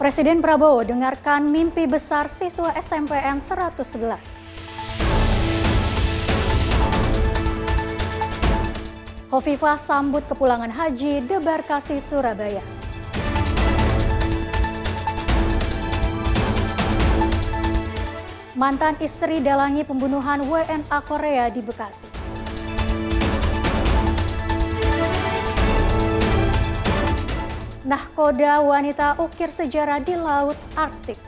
Presiden Prabowo dengarkan mimpi besar siswa SMPN 111. Khofifah sambut kepulangan haji Debarkasi Surabaya. Mantan istri dalangi pembunuhan WNA Korea di Bekasi. Nahkoda wanita ukir sejarah di Laut Arktik.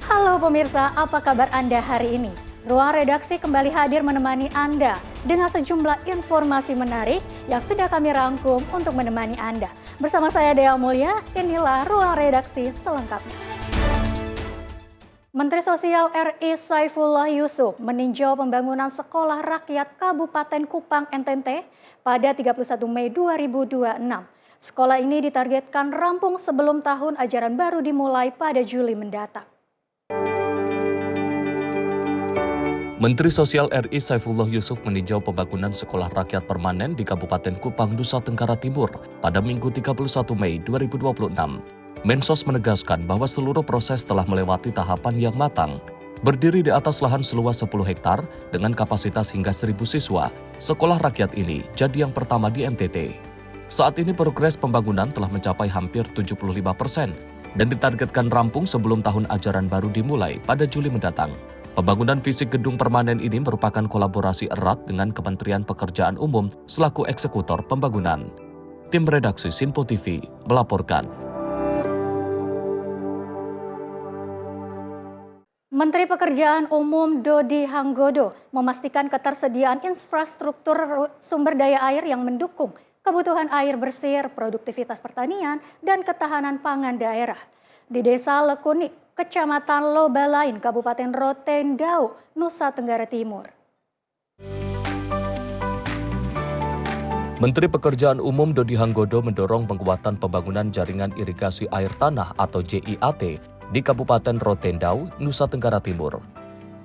Halo pemirsa, apa kabar Anda hari ini? Ruang redaksi kembali hadir menemani Anda dengan sejumlah informasi menarik yang sudah kami rangkum untuk menemani Anda. Bersama saya Dea Mulya, inilah Ruang Redaksi selengkapnya. Menteri Sosial RI Saifullah Yusuf meninjau pembangunan Sekolah Rakyat Kabupaten Kupang NTT pada 31 Mei 2026. Sekolah ini ditargetkan rampung sebelum tahun ajaran baru dimulai pada Juli mendatang. Menteri Sosial RI Saifullah Yusuf meninjau pembangunan sekolah rakyat permanen di Kabupaten Kupang, Nusa Tenggara Timur pada Minggu 31 Mei 2026. Mensos menegaskan bahwa seluruh proses telah melewati tahapan yang matang. Berdiri di atas lahan seluas 10 hektar dengan kapasitas hingga 1.000 siswa, sekolah rakyat ini jadi yang pertama di NTT. Saat ini progres pembangunan telah mencapai hampir 75% dan ditargetkan rampung sebelum tahun ajaran baru dimulai pada Juli mendatang. Pembangunan fisik gedung permanen ini merupakan kolaborasi erat dengan Kementerian Pekerjaan Umum selaku eksekutor pembangunan. Tim redaksi Sinpo TV melaporkan. Menteri Pekerjaan Umum Dodi Hanggodo memastikan ketersediaan infrastruktur sumber daya air yang mendukung kebutuhan air bersih, produktivitas pertanian, dan ketahanan pangan daerah. Di Desa Lekunik, Kecamatan Lobalain, Kabupaten Rotendau, Nusa Tenggara Timur. Menteri Pekerjaan Umum Dodi Hanggodo mendorong penguatan pembangunan jaringan irigasi air tanah atau JIAT di Kabupaten Rotendau, Nusa Tenggara Timur.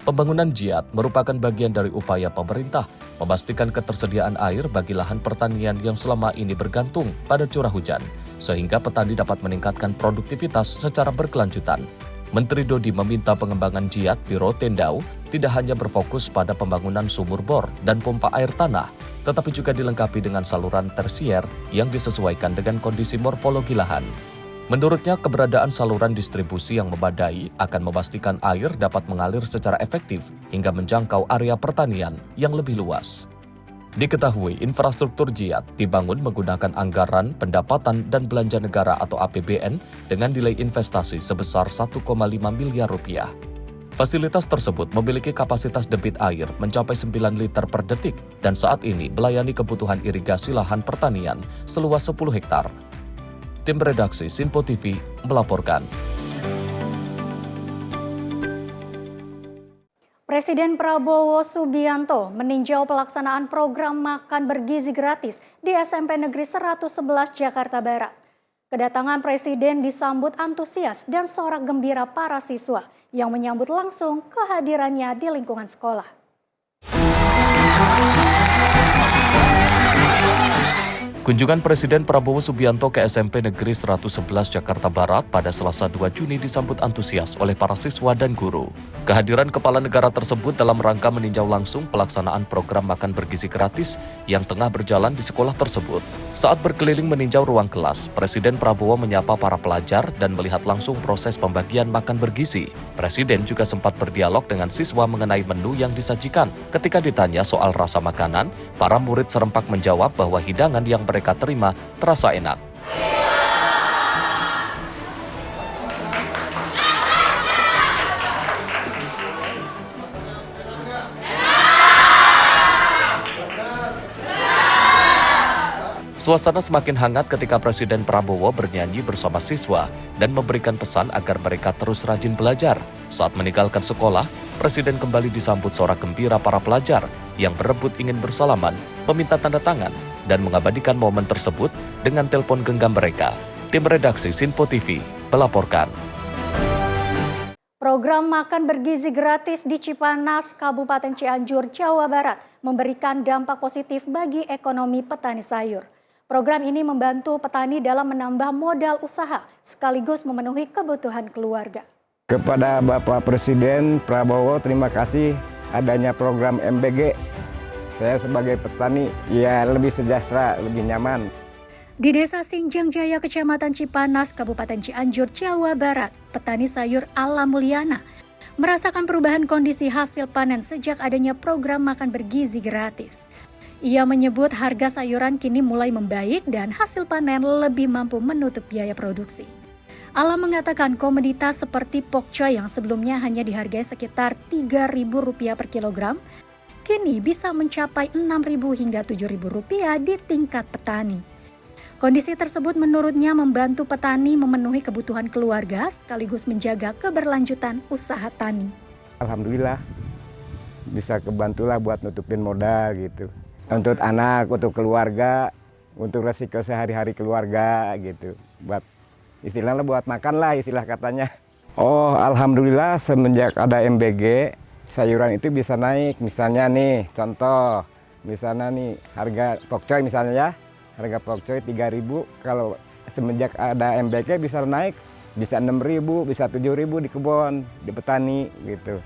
Pembangunan JIAT merupakan bagian dari upaya pemerintah memastikan ketersediaan air bagi lahan pertanian yang selama ini bergantung pada curah hujan, sehingga petani dapat meningkatkan produktivitas secara berkelanjutan. Menteri Dodi meminta pengembangan JIAT di Rotendau tidak hanya berfokus pada pembangunan sumur bor dan pompa air tanah, tetapi juga dilengkapi dengan saluran tersier yang disesuaikan dengan kondisi morfologi lahan. Menurutnya, keberadaan saluran distribusi yang memadai akan memastikan air dapat mengalir secara efektif hingga menjangkau area pertanian yang lebih luas. Diketahui, infrastruktur JIAT dibangun menggunakan anggaran pendapatan dan belanja negara atau APBN dengan nilai investasi sebesar 1,5 miliar rupiah. Fasilitas tersebut memiliki kapasitas debit air mencapai 9 liter per detik dan saat ini melayani kebutuhan irigasi lahan pertanian seluas 10 hektar. Tim redaksi Sinpo TV melaporkan. Presiden Prabowo Subianto meninjau pelaksanaan program makan bergizi gratis di SMP Negeri 111 Jakarta Barat. Kedatangan Presiden disambut antusias dan sorak gembira para siswa yang menyambut langsung kehadirannya di lingkungan sekolah. Kunjungan Presiden Prabowo Subianto ke SMP Negeri 111 Jakarta Barat pada Selasa 2 Juni disambut antusias oleh para siswa dan guru. Kehadiran kepala negara tersebut dalam rangka meninjau langsung pelaksanaan program makan bergizi gratis yang tengah berjalan di sekolah tersebut. Saat berkeliling meninjau ruang kelas, Presiden Prabowo menyapa para pelajar dan melihat langsung proses pembagian makan bergizi. Presiden juga sempat berdialog dengan siswa mengenai menu yang disajikan. Ketika ditanya soal rasa makanan, para murid serempak menjawab bahwa hidangan yang mereka terima terasa enak. Suasana semakin hangat ketika Presiden Prabowo bernyanyi bersama siswa dan memberikan pesan agar mereka terus rajin belajar. Saat meninggalkan sekolah, Presiden kembali disambut sorak gembira para pelajar yang berebut ingin bersalaman meminta tanda tangan, dan mengabadikan momen tersebut dengan telepon genggam mereka. Tim redaksi Sinpo TV melaporkan. Program makan bergizi gratis di Cipanas, Kabupaten Cianjur, Jawa Barat memberikan dampak positif bagi ekonomi petani sayur. Program ini membantu petani dalam menambah modal usaha sekaligus memenuhi kebutuhan keluarga. Kepada Bapak Presiden Prabowo, terima kasih adanya program MBG. Saya sebagai petani ya lebih sejahtera, lebih nyaman. Di Desa Sinjang Jaya, Kecamatan Cipanas, Kabupaten Cianjur, Jawa Barat, petani sayur Ala Mulyana merasakan perubahan kondisi hasil panen sejak adanya program makan bergizi gratis. Ia menyebut harga sayuran kini mulai membaik dan hasil panen lebih mampu menutup biaya produksi. Ala mengatakan komoditas seperti pokcoy yang sebelumnya hanya dihargai sekitar Rp3.000 per kilogram, kini bisa mencapai Rp6.000 hingga Rp7.000 di tingkat petani. Kondisi tersebut menurutnya membantu petani memenuhi kebutuhan keluarga sekaligus menjaga keberlanjutan usaha tani. Alhamdulillah bisa kebantulah buat nutupin modal gitu. Untuk anak, untuk keluarga, untuk resiko sehari-hari keluarga gitu. Buat istilahnya buat makan lah istilah katanya. Oh alhamdulillah semenjak ada MBG sayuran itu bisa naik. Misalnya nih contoh, misalnya nih harga pokcoy misalnya ya. Harga pokcoy 3.000, kalau semenjak ada MBG bisa naik, bisa 6.000, bisa 7.000 di kebun, di petani gitu.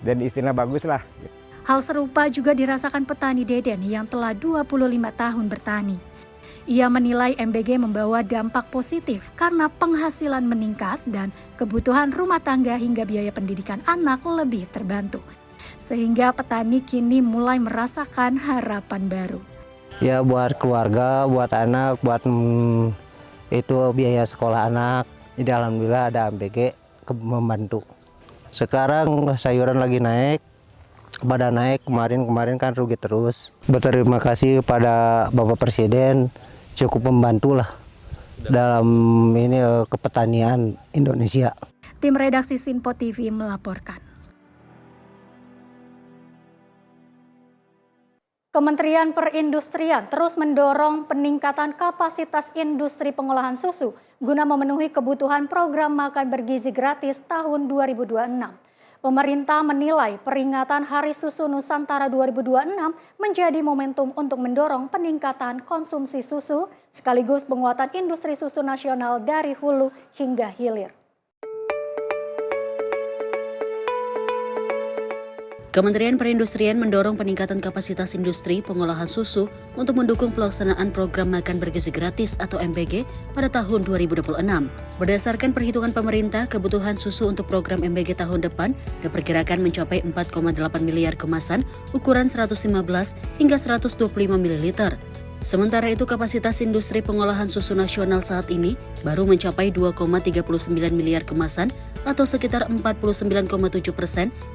Jadi istilah bagus lah. Hal serupa juga dirasakan petani Deden yang telah 25 tahun bertani. Ia menilai MBG membawa dampak positif karena penghasilan meningkat dan kebutuhan rumah tangga hingga biaya pendidikan anak lebih terbantu. Sehingga petani kini mulai merasakan harapan baru. Ya buat keluarga, buat anak, buat itu biaya sekolah anak. Jadi alhamdulillah ada MBG membantu. Sekarang sayuran lagi naik, pada naik kemarin kan rugi terus. Berterima kasih pada Bapak Presiden cukup membantu lah dalam ini kepetanian Indonesia. Tim redaksi Sinpo TV melaporkan. Kementerian Perindustrian terus mendorong peningkatan kapasitas industri pengolahan susu guna memenuhi kebutuhan program makan bergizi gratis tahun 2026. Pemerintah menilai peringatan Hari Susu Nusantara 2026 menjadi momentum untuk mendorong peningkatan konsumsi susu sekaligus penguatan industri susu nasional dari hulu hingga hilir. Kementerian Perindustrian mendorong peningkatan kapasitas industri pengolahan susu untuk mendukung pelaksanaan program makan bergizi gratis atau MBG pada tahun 2026. Berdasarkan perhitungan pemerintah, kebutuhan susu untuk program MBG tahun depan diperkirakan mencapai 4,8 miliar kemasan ukuran 115 hingga 125 ml. Sementara itu kapasitas industri pengolahan susu nasional saat ini baru mencapai 2,39 miliar kemasan atau sekitar 49,7%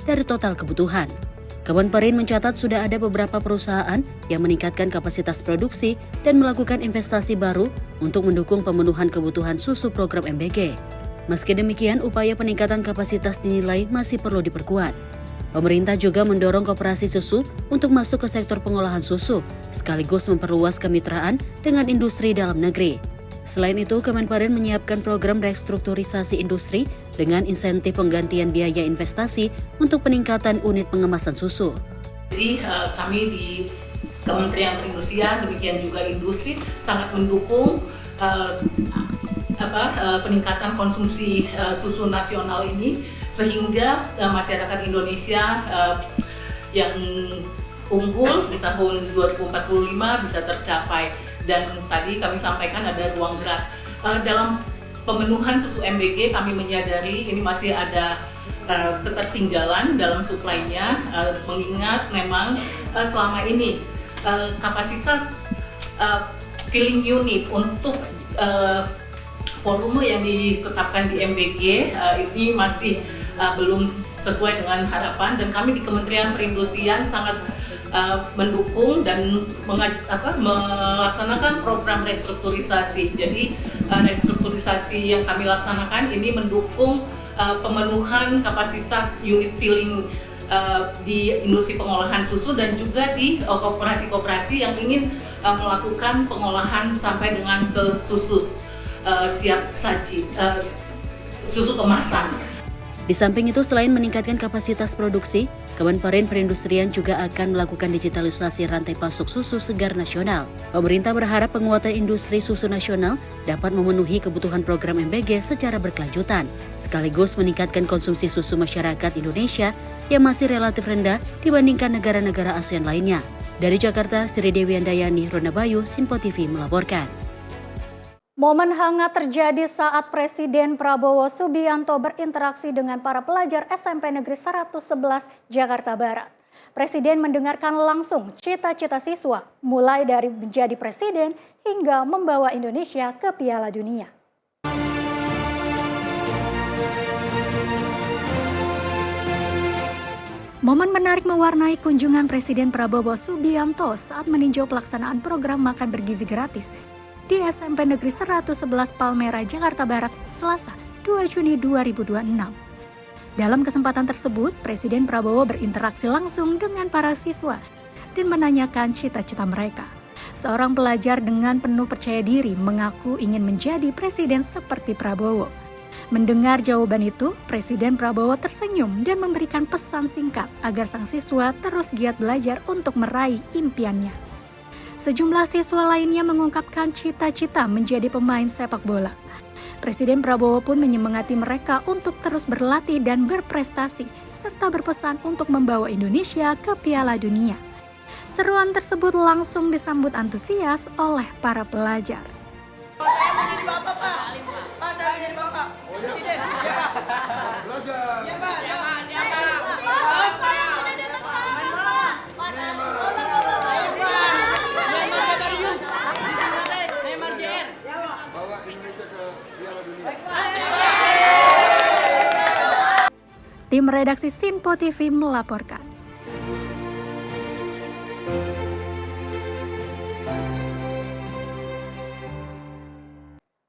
dari total kebutuhan. Kemenperin mencatat sudah ada beberapa perusahaan yang meningkatkan kapasitas produksi dan melakukan investasi baru untuk mendukung pemenuhan kebutuhan susu program MBG. Meski demikian, upaya peningkatan kapasitas dinilai masih perlu diperkuat. Pemerintah juga mendorong koperasi susu untuk masuk ke sektor pengolahan susu, sekaligus memperluas kemitraan dengan industri dalam negeri. Selain itu, Kemenperin menyiapkan program restrukturisasi industri dengan insentif penggantian biaya investasi untuk peningkatan unit pengemasan susu. Jadi kami di Kementerian Perindustrian, demikian juga industri sangat mendukung peningkatan konsumsi susu nasional ini, sehingga masyarakat Indonesia yang unggul di tahun 2045 bisa tercapai. Dan tadi kami sampaikan ada ruang gerak. Dalam pemenuhan susu MBG kami menyadari ini masih ada ketertinggalan dalam suplainya, mengingat memang selama ini kapasitas filling unit untuk volume yang ditetapkan di MBG ini masih belum sesuai dengan harapan, dan kami di Kementerian Perindustrian sangat mendukung dan melaksanakan program restrukturisasi. Jadi restrukturisasi yang kami laksanakan ini mendukung pemenuhan kapasitas unit filling di industri pengolahan susu dan juga di koperasi-koperasi yang ingin melakukan pengolahan sampai dengan ke susu siap saji, susu kemasan. Di samping itu, selain meningkatkan kapasitas produksi, Kementerian Perindustrian juga akan melakukan digitalisasi rantai pasok susu segar nasional. Pemerintah berharap penguatan industri susu nasional dapat memenuhi kebutuhan program MBG secara berkelanjutan, sekaligus meningkatkan konsumsi susu masyarakat Indonesia yang masih relatif rendah dibandingkan negara-negara ASEAN lainnya. Dari Jakarta, Sri Dewi Andayani, Rona Bayu, Sinpo TV melaporkan. Momen hangat terjadi saat Presiden Prabowo Subianto berinteraksi dengan para pelajar SMP Negeri 111 Jakarta Barat. Presiden mendengarkan langsung cita-cita siswa, mulai dari menjadi presiden hingga membawa Indonesia ke Piala Dunia. Momen menarik mewarnai kunjungan Presiden Prabowo Subianto saat meninjau pelaksanaan program makan bergizi gratis di SMP Negeri 111 Palmera, Jakarta Barat, Selasa 2 Juni 2026. Dalam kesempatan tersebut, Presiden Prabowo berinteraksi langsung dengan para siswa dan menanyakan cita-cita mereka. Seorang pelajar dengan penuh percaya diri mengaku ingin menjadi presiden seperti Prabowo. Mendengar jawaban itu, Presiden Prabowo tersenyum dan memberikan pesan singkat agar sang siswa terus giat belajar untuk meraih impiannya. Sejumlah siswa lainnya mengungkapkan cita-cita menjadi pemain sepak bola. Presiden Prabowo pun menyemangati mereka untuk terus berlatih dan berprestasi, serta berpesan untuk membawa Indonesia ke Piala Dunia. Seruan tersebut langsung disambut antusias oleh para pelajar. Saya menjadi bapak, Pak. Pak, saya menjadi bapak. Presiden, ya, Pak. Belajar. Ya, Pak. Ya, Pak. Ya, Pak. Tim redaksi Sinpo TV melaporkan.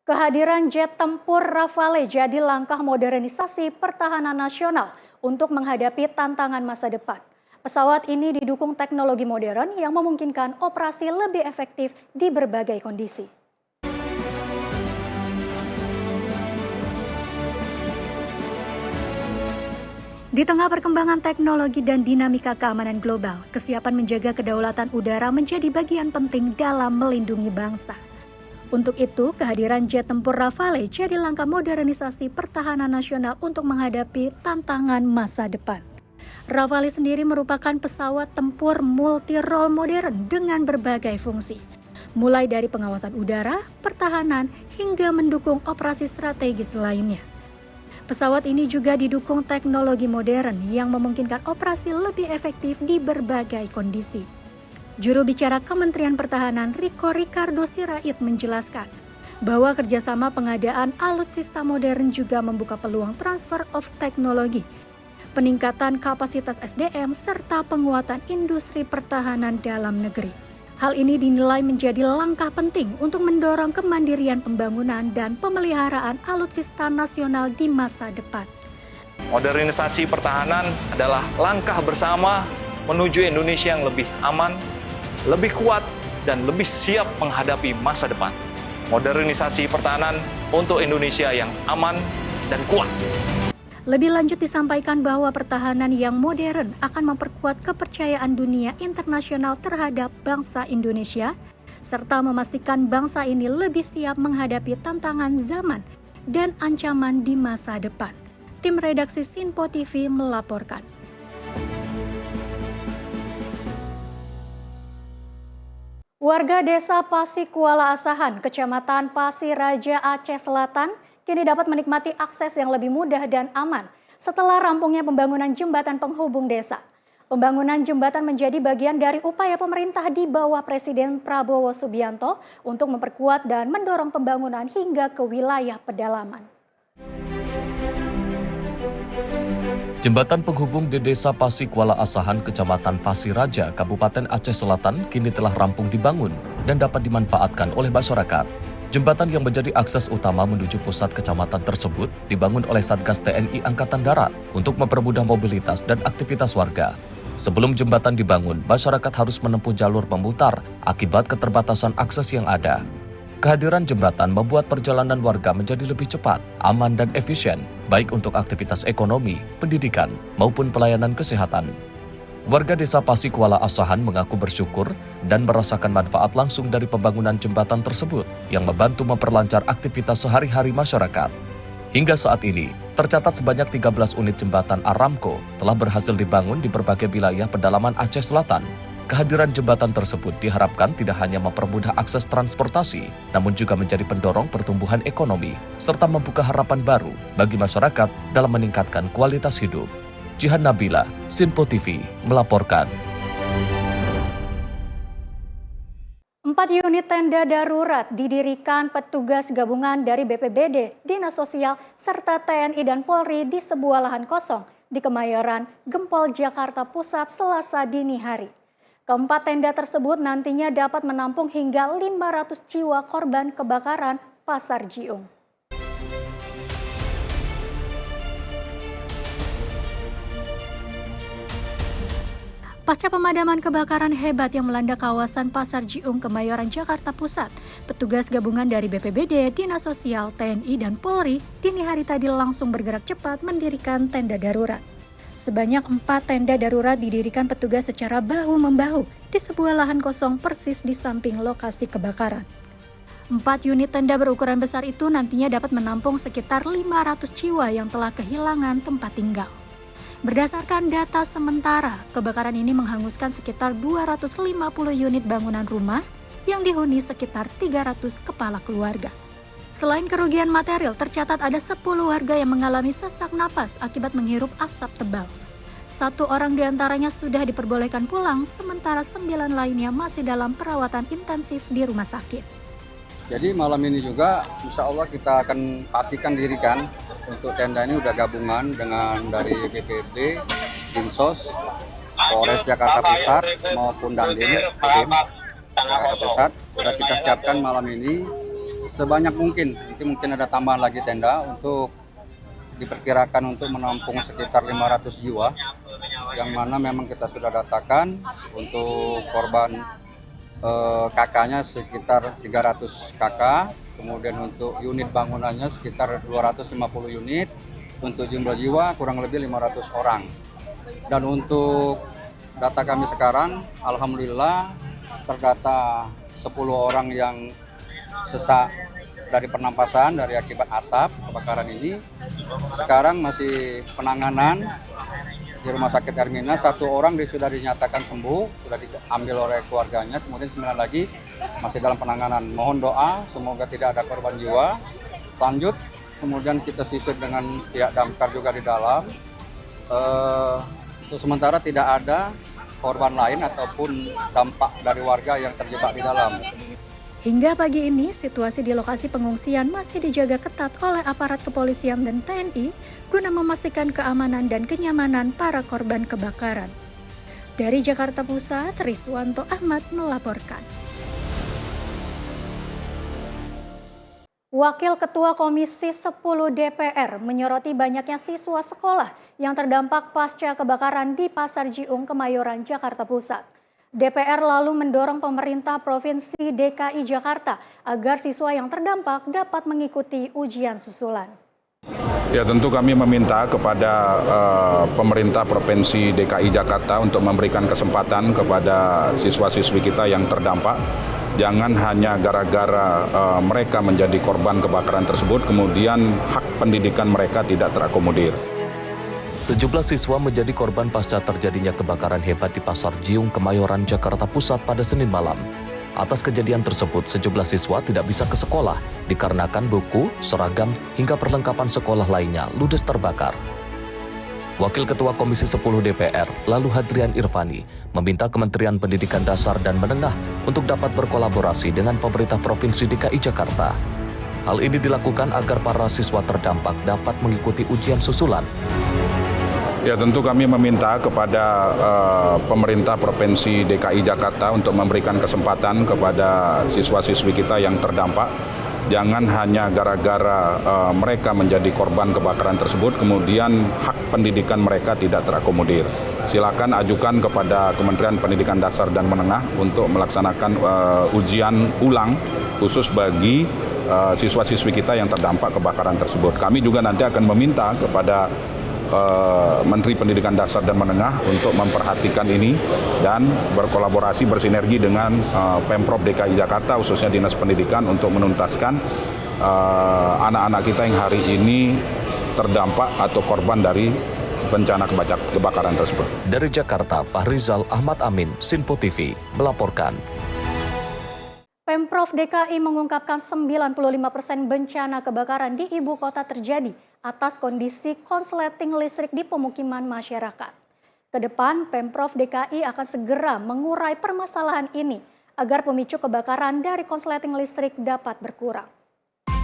Kehadiran jet tempur Rafale jadi langkah modernisasi pertahanan nasional untuk menghadapi tantangan masa depan. Pesawat ini didukung teknologi modern yang memungkinkan operasi lebih efektif di berbagai kondisi. Di tengah perkembangan teknologi dan dinamika keamanan global, kesiapan menjaga kedaulatan udara menjadi bagian penting dalam melindungi bangsa. Untuk itu, kehadiran jet tempur Rafale jadi langkah modernisasi pertahanan nasional untuk menghadapi tantangan masa depan. Rafale sendiri merupakan pesawat tempur multi-role modern dengan berbagai fungsi, mulai dari pengawasan udara, pertahanan, hingga mendukung operasi strategis lainnya. Pesawat ini juga didukung teknologi modern yang memungkinkan operasi lebih efektif di berbagai kondisi. Juru bicara Kementerian Pertahanan Riko Ricardo Sirait menjelaskan bahwa kerjasama pengadaan alutsista modern juga membuka peluang transfer of teknologi, peningkatan kapasitas SDM, serta penguatan industri pertahanan dalam negeri. Hal ini dinilai menjadi langkah penting untuk mendorong kemandirian pembangunan dan pemeliharaan alutsista nasional di masa depan. Modernisasi pertahanan adalah langkah bersama menuju Indonesia yang lebih aman, lebih kuat, dan lebih siap menghadapi masa depan. Modernisasi pertahanan untuk Indonesia yang aman dan kuat. Lebih lanjut disampaikan bahwa pertahanan yang modern akan memperkuat kepercayaan dunia internasional terhadap bangsa Indonesia, serta memastikan bangsa ini lebih siap menghadapi tantangan zaman dan ancaman di masa depan. Tim redaksi Sinpo TV melaporkan. Warga desa Pasikuala Asahan, Kecamatan Pasiraja, Aceh Selatan, kini dapat menikmati akses yang lebih mudah dan aman setelah rampungnya pembangunan jembatan penghubung desa. Pembangunan jembatan menjadi bagian dari upaya pemerintah di bawah Presiden Prabowo Subianto untuk memperkuat dan mendorong pembangunan hingga ke wilayah pedalaman. Jembatan penghubung di Desa Pasikuala Asahan, Kecamatan Pasiraja, Kabupaten Aceh Selatan kini telah rampung dibangun dan dapat dimanfaatkan oleh masyarakat. Jembatan yang menjadi akses utama menuju pusat kecamatan tersebut dibangun oleh Satgas TNI Angkatan Darat untuk mempermudah mobilitas dan aktivitas warga. Sebelum jembatan dibangun, masyarakat harus menempuh jalur memutar akibat keterbatasan akses yang ada. Kehadiran jembatan membuat perjalanan warga menjadi lebih cepat, aman dan efisien, baik untuk aktivitas ekonomi, pendidikan, maupun pelayanan kesehatan. Warga desa Pasikuala Asahan mengaku bersyukur dan merasakan manfaat langsung dari pembangunan jembatan tersebut yang membantu memperlancar aktivitas sehari-hari masyarakat. Hingga saat ini, tercatat sebanyak 13 unit jembatan Aramco telah berhasil dibangun di berbagai wilayah pedalaman Aceh Selatan. Kehadiran jembatan tersebut diharapkan tidak hanya mempermudah akses transportasi, namun juga menjadi pendorong pertumbuhan ekonomi, serta membuka harapan baru bagi masyarakat dalam meningkatkan kualitas hidup. Jihan Nabila, Sinpo TV, melaporkan. 4 unit tenda darurat didirikan petugas gabungan dari BPBD, Dinas Sosial, serta TNI dan Polri di sebuah lahan kosong di Kemayoran, Gempol, Jakarta Pusat, Selasa dini hari. Keempat tenda tersebut nantinya dapat menampung hingga 500 jiwa korban kebakaran Pasar Jiung. Pasca pemadaman kebakaran hebat yang melanda kawasan Pasar Jiung, Kemayoran, Jakarta Pusat, petugas gabungan dari BPBD, Dinas Sosial, TNI, dan Polri dini hari tadi langsung bergerak cepat mendirikan tenda darurat. Sebanyak 4 tenda darurat didirikan petugas secara bahu-membahu di sebuah lahan kosong persis di samping lokasi kebakaran. 4 unit tenda berukuran besar itu nantinya dapat menampung sekitar 500 jiwa yang telah kehilangan tempat tinggal. Berdasarkan data sementara, kebakaran ini menghanguskan sekitar 250 unit bangunan rumah yang dihuni sekitar 300 kepala keluarga. Selain kerugian material, tercatat ada 10 warga yang mengalami sesak napas akibat menghirup asap tebal. 1 orang diantaranya sudah diperbolehkan pulang, sementara 9 lainnya masih dalam perawatan intensif di rumah sakit. Jadi malam ini juga insya Allah kita akan pastikan dirikan untuk tenda ini udah gabungan dengan dari BPBD, Dinsos, Polres Jakarta Pusat maupun Dandim, Jakarta Pusat. Sudah kita siapkan malam ini sebanyak mungkin. Nanti mungkin ada tambahan lagi tenda untuk diperkirakan untuk menampung sekitar 500 jiwa. Yang mana memang kita sudah datakan untuk korban kakaknya sekitar 300 kakak, kemudian untuk unit bangunannya sekitar 250 unit, untuk jumlah jiwa kurang lebih 500 orang. Dan untuk data kami sekarang, alhamdulillah terdata 10 orang yang sesak dari pernapasan dari akibat asap kebakaran ini. Sekarang masih penanganan di Rumah Sakit Hermina, 1 orang sudah dinyatakan sembuh, sudah diambil oleh keluarganya, kemudian 9 lagi masih dalam penanganan. Mohon doa, semoga tidak ada korban jiwa. Lanjut, kemudian kita sisir dengan pihak damkar juga di dalam. Untuk sementara tidak ada korban lain ataupun dampak dari warga yang terjebak di dalam. Hingga pagi ini, situasi di lokasi pengungsian masih dijaga ketat oleh aparat kepolisian dan TNI guna memastikan keamanan dan kenyamanan para korban kebakaran. Dari Jakarta Pusat, Riswanto Ahmad melaporkan. Wakil Ketua Komisi 10 DPR menyoroti banyaknya siswa sekolah yang terdampak pasca kebakaran di Pasar Jiung, Kemayoran, Jakarta Pusat. DPR lalu mendorong pemerintah Provinsi DKI Jakarta agar siswa yang terdampak dapat mengikuti ujian susulan. Ya, tentu kami meminta kepada pemerintah Provinsi DKI Jakarta untuk memberikan kesempatan kepada siswa-siswi kita yang terdampak. Jangan hanya gara-gara mereka menjadi korban kebakaran tersebut, kemudian hak pendidikan mereka tidak terakomodir. Sejumlah siswa menjadi korban pasca terjadinya kebakaran hebat di Pasar Jiung, Kemayoran, Jakarta Pusat pada Senin malam. Atas kejadian tersebut, sejumlah siswa tidak bisa ke sekolah dikarenakan buku, seragam, hingga perlengkapan sekolah lainnya ludes terbakar. Wakil Ketua Komisi 10 DPR, lalu Hadrian Irvani, meminta Kementerian Pendidikan Dasar dan Menengah untuk dapat berkolaborasi dengan pemerintah Provinsi DKI Jakarta. Hal ini dilakukan agar para siswa terdampak dapat mengikuti ujian susulan. Ya, tentu kami meminta kepada pemerintah Provinsi DKI Jakarta untuk memberikan kesempatan kepada siswa-siswi kita yang terdampak. Jangan hanya gara-gara mereka menjadi korban kebakaran tersebut, kemudian hak pendidikan mereka tidak terakomodir. Silakan ajukan kepada Kementerian Pendidikan Dasar dan Menengah untuk melaksanakan ujian ulang khusus bagi siswa-siswi kita yang terdampak kebakaran tersebut. Kami juga nanti akan meminta kepada Menteri Pendidikan Dasar dan Menengah untuk memperhatikan ini dan berkolaborasi bersinergi dengan Pemprov DKI Jakarta khususnya Dinas Pendidikan untuk menuntaskan anak-anak kita yang hari ini terdampak atau korban dari bencana kebakaran tersebut. Dari Jakarta, Fahrizal Ahmad Amin, Sinpo TV, melaporkan. Pemprov DKI mengungkapkan 95% bencana kebakaran di ibu kota terjadi atas kondisi konsleting listrik di pemukiman masyarakat. Kedepan, Pemprov DKI akan segera mengurai permasalahan ini agar pemicu kebakaran dari konsleting listrik dapat berkurang.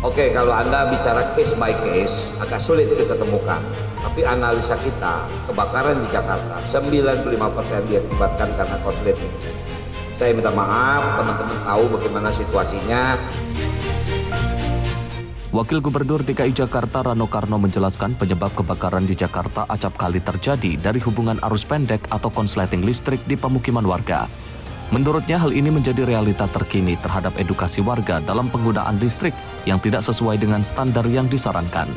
Oke, kalau Anda bicara case by case, agak sulit kita temukan. Tapi analisa kita, kebakaran di Jakarta 95% diakibatkan karena konsleting. Saya minta maaf, teman-teman tahu bagaimana situasinya. Wakil Gubernur DKI Jakarta Rano Karno menjelaskan penyebab kebakaran di Jakarta acap kali terjadi dari hubungan arus pendek atau konsleting listrik di pemukiman warga. Menurutnya hal ini menjadi realita terkini terhadap edukasi warga dalam penggunaan listrik yang tidak sesuai dengan standar yang disarankan.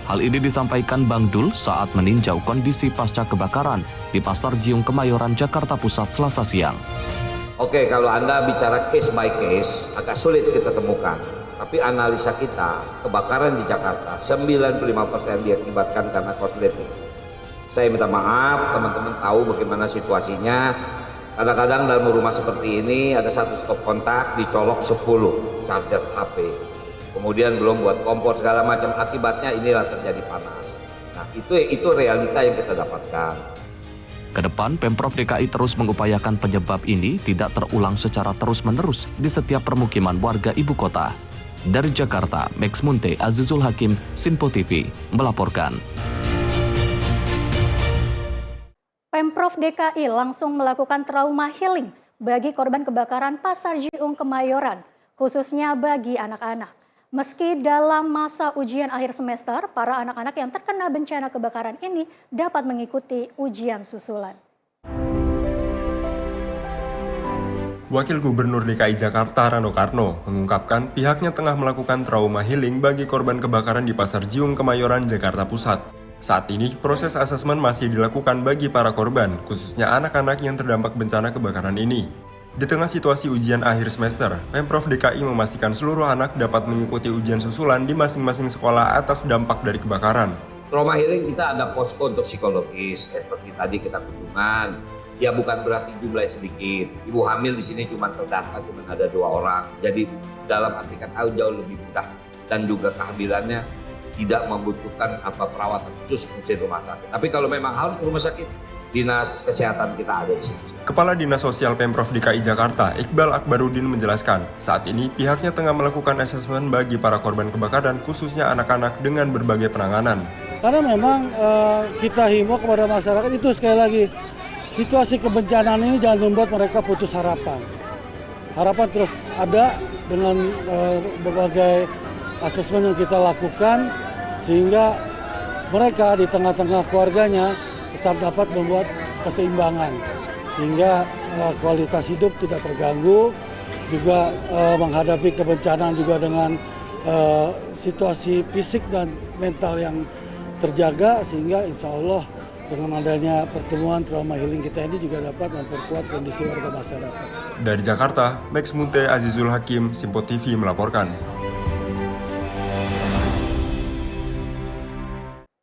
Hal ini disampaikan Bang Dul saat meninjau kondisi pasca kebakaran di Pasar Jiung Kemayoran, Jakarta Pusat Selasa siang. Oke, kalau Anda bicara case by case, agak sulit kita temukan. Tapi analisa kita, kebakaran di Jakarta 95% diakibatkan karena konsleting. Saya minta maaf, teman-teman tahu bagaimana situasinya. Kadang-kadang dalam rumah seperti ini ada satu stop kontak, dicolok 10 charger HP. Kemudian belum buat kompor segala macam, akibatnya inilah terjadi panas. Nah, itu realita yang kita dapatkan. Kedepan, Pemprov DKI terus mengupayakan penyebab ini tidak terulang secara terus-menerus di setiap permukiman warga ibu kota. Dari Jakarta, Max Munte, Azizul Hakim, Sinpo TV, melaporkan. Pemprov DKI langsung melakukan trauma healing bagi korban kebakaran Pasar Jiung Kemayoran, khususnya bagi anak-anak. Meski dalam masa ujian akhir semester, para anak-anak yang terkena bencana kebakaran ini dapat mengikuti ujian susulan. Wakil Gubernur DKI Jakarta Rano Karno mengungkapkan pihaknya tengah melakukan trauma healing bagi korban kebakaran di Pasar Jiung Kemayoran, Jakarta Pusat. Saat ini, proses asesmen masih dilakukan bagi para korban, khususnya anak-anak yang terdampak bencana kebakaran ini. Di tengah situasi ujian akhir semester, Pemprov DKI memastikan seluruh anak dapat mengikuti ujian susulan di masing-masing sekolah atas dampak dari kebakaran. Trauma healing kita ada posko untuk psikologis, seperti tadi kita kunjungan. Ya bukan berarti jumlahnya sedikit. Ibu hamil di sini cuma terdata cuma ada 2 orang. Jadi dalam arti kata jauh lebih mudah dan juga kehamilannya tidak membutuhkan perawatan khusus di rumah sakit. Tapi kalau memang harus ke rumah sakit, Dinas Kesehatan kita ada di sini. Kepala Dinas Sosial Pemprov DKI Jakarta, Iqbal Akbarudin menjelaskan, saat ini pihaknya tengah melakukan asesmen bagi para korban kebakaran, khususnya anak-anak dengan berbagai penanganan. Karena memang kita himbau kepada masyarakat itu sekali lagi, situasi kebencanaan ini jangan membuat mereka putus harapan. Harapan terus ada dengan berbagai asesmen yang kita lakukan sehingga mereka di tengah-tengah keluarganya tetap dapat membuat keseimbangan sehingga kualitas hidup tidak terganggu, juga menghadapi kebencanaan juga dengan situasi fisik dan mental yang terjaga sehingga insya Allah dengan adanya pertemuan trauma healing kita ini juga dapat memperkuat kondisi warga masyarakat. Dari Jakarta, Max Munte, Azizul Hakim, Sinpo TV melaporkan.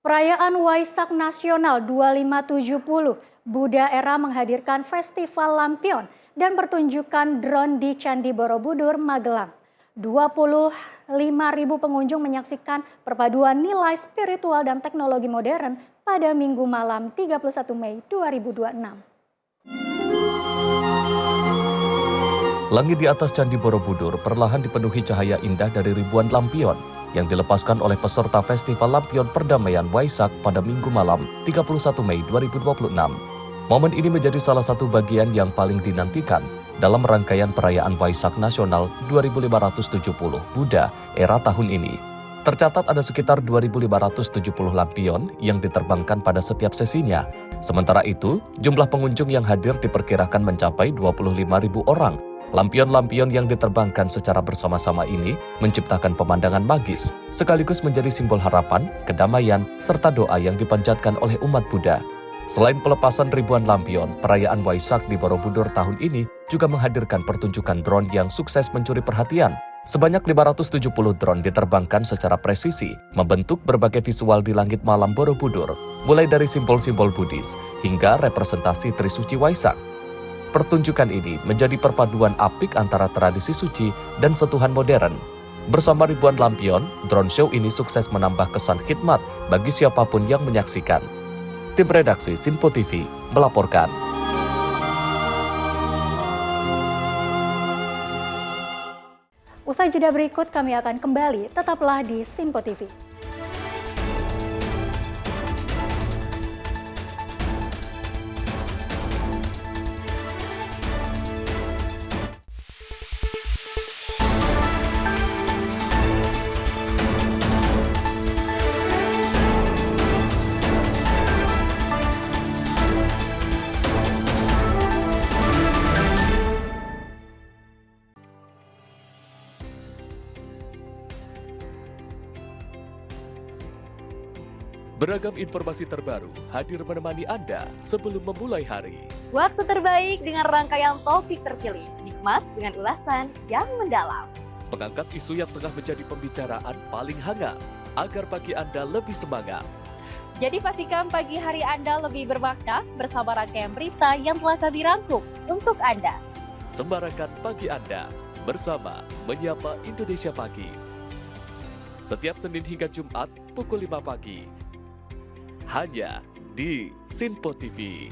Perayaan Waisak Nasional 2570, Buddha Era menghadirkan Festival Lampion dan pertunjukan drone di Candi Borobudur, Magelang. 25.000 pengunjung menyaksikan perpaduan nilai spiritual dan teknologi modern pada Minggu malam 31 Mei 2026. Langit di atas Candi Borobudur perlahan dipenuhi cahaya indah dari ribuan lampion yang dilepaskan oleh peserta Festival Lampion Perdamaian Waisak pada Minggu malam 31 Mei 2026. Momen ini menjadi salah satu bagian yang paling dinantikan dalam rangkaian perayaan Waisak Nasional 2570 Buddha era tahun ini. Tercatat ada sekitar 2.570 lampion yang diterbangkan pada setiap sesinya. Sementara itu, jumlah pengunjung yang hadir diperkirakan mencapai 25.000 orang. Lampion-lampion yang diterbangkan secara bersama-sama ini menciptakan pemandangan magis, sekaligus menjadi simbol harapan, kedamaian, serta doa yang dipanjatkan oleh umat Buddha. Selain pelepasan ribuan lampion, perayaan Waisak di Borobudur tahun ini juga menghadirkan pertunjukan drone yang sukses mencuri perhatian. Sebanyak 570 drone diterbangkan secara presisi, membentuk berbagai visual di langit malam Borobudur, mulai dari simbol-simbol Buddhis hingga representasi Trisuci Waisak. Pertunjukan ini menjadi perpaduan apik antara tradisi suci dan sentuhan modern. Bersama ribuan lampion, drone show ini sukses menambah kesan khidmat bagi siapapun yang menyaksikan. Tim redaksi Sinpo TV melaporkan. Usai jeda berikut kami akan kembali, tetaplah di Sinpo TV. Beragam informasi terbaru hadir menemani Anda sebelum memulai hari. Waktu terbaik dengan rangkaian topik terpilih, dikemas dengan ulasan yang mendalam. Mengangkat isu yang tengah menjadi pembicaraan paling hangat, agar pagi Anda lebih semangat. Jadi pastikan pagi hari Anda lebih bermakna bersama rangkaian berita yang telah kami rangkum untuk Anda. Sembarakan pagi Anda bersama Menyapa Indonesia Pagi. Setiap Senin hingga Jumat pukul 5 pagi. Hanya di Sinpo TV.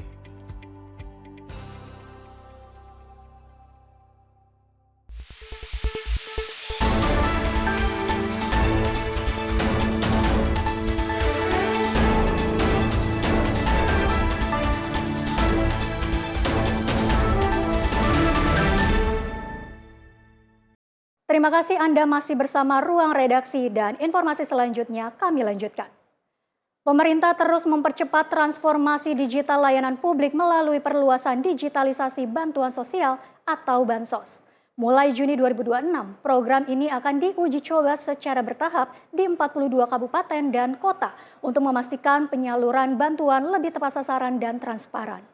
Terima kasih Anda masih bersama Ruang Redaksi dan informasi selanjutnya kami lanjutkan. Pemerintah terus mempercepat transformasi digital layanan publik melalui perluasan digitalisasi bantuan sosial atau Bansos. Mulai Juni 2026, program ini akan diuji coba secara bertahap di 42 kabupaten dan kota untuk memastikan penyaluran bantuan lebih tepat sasaran dan transparan.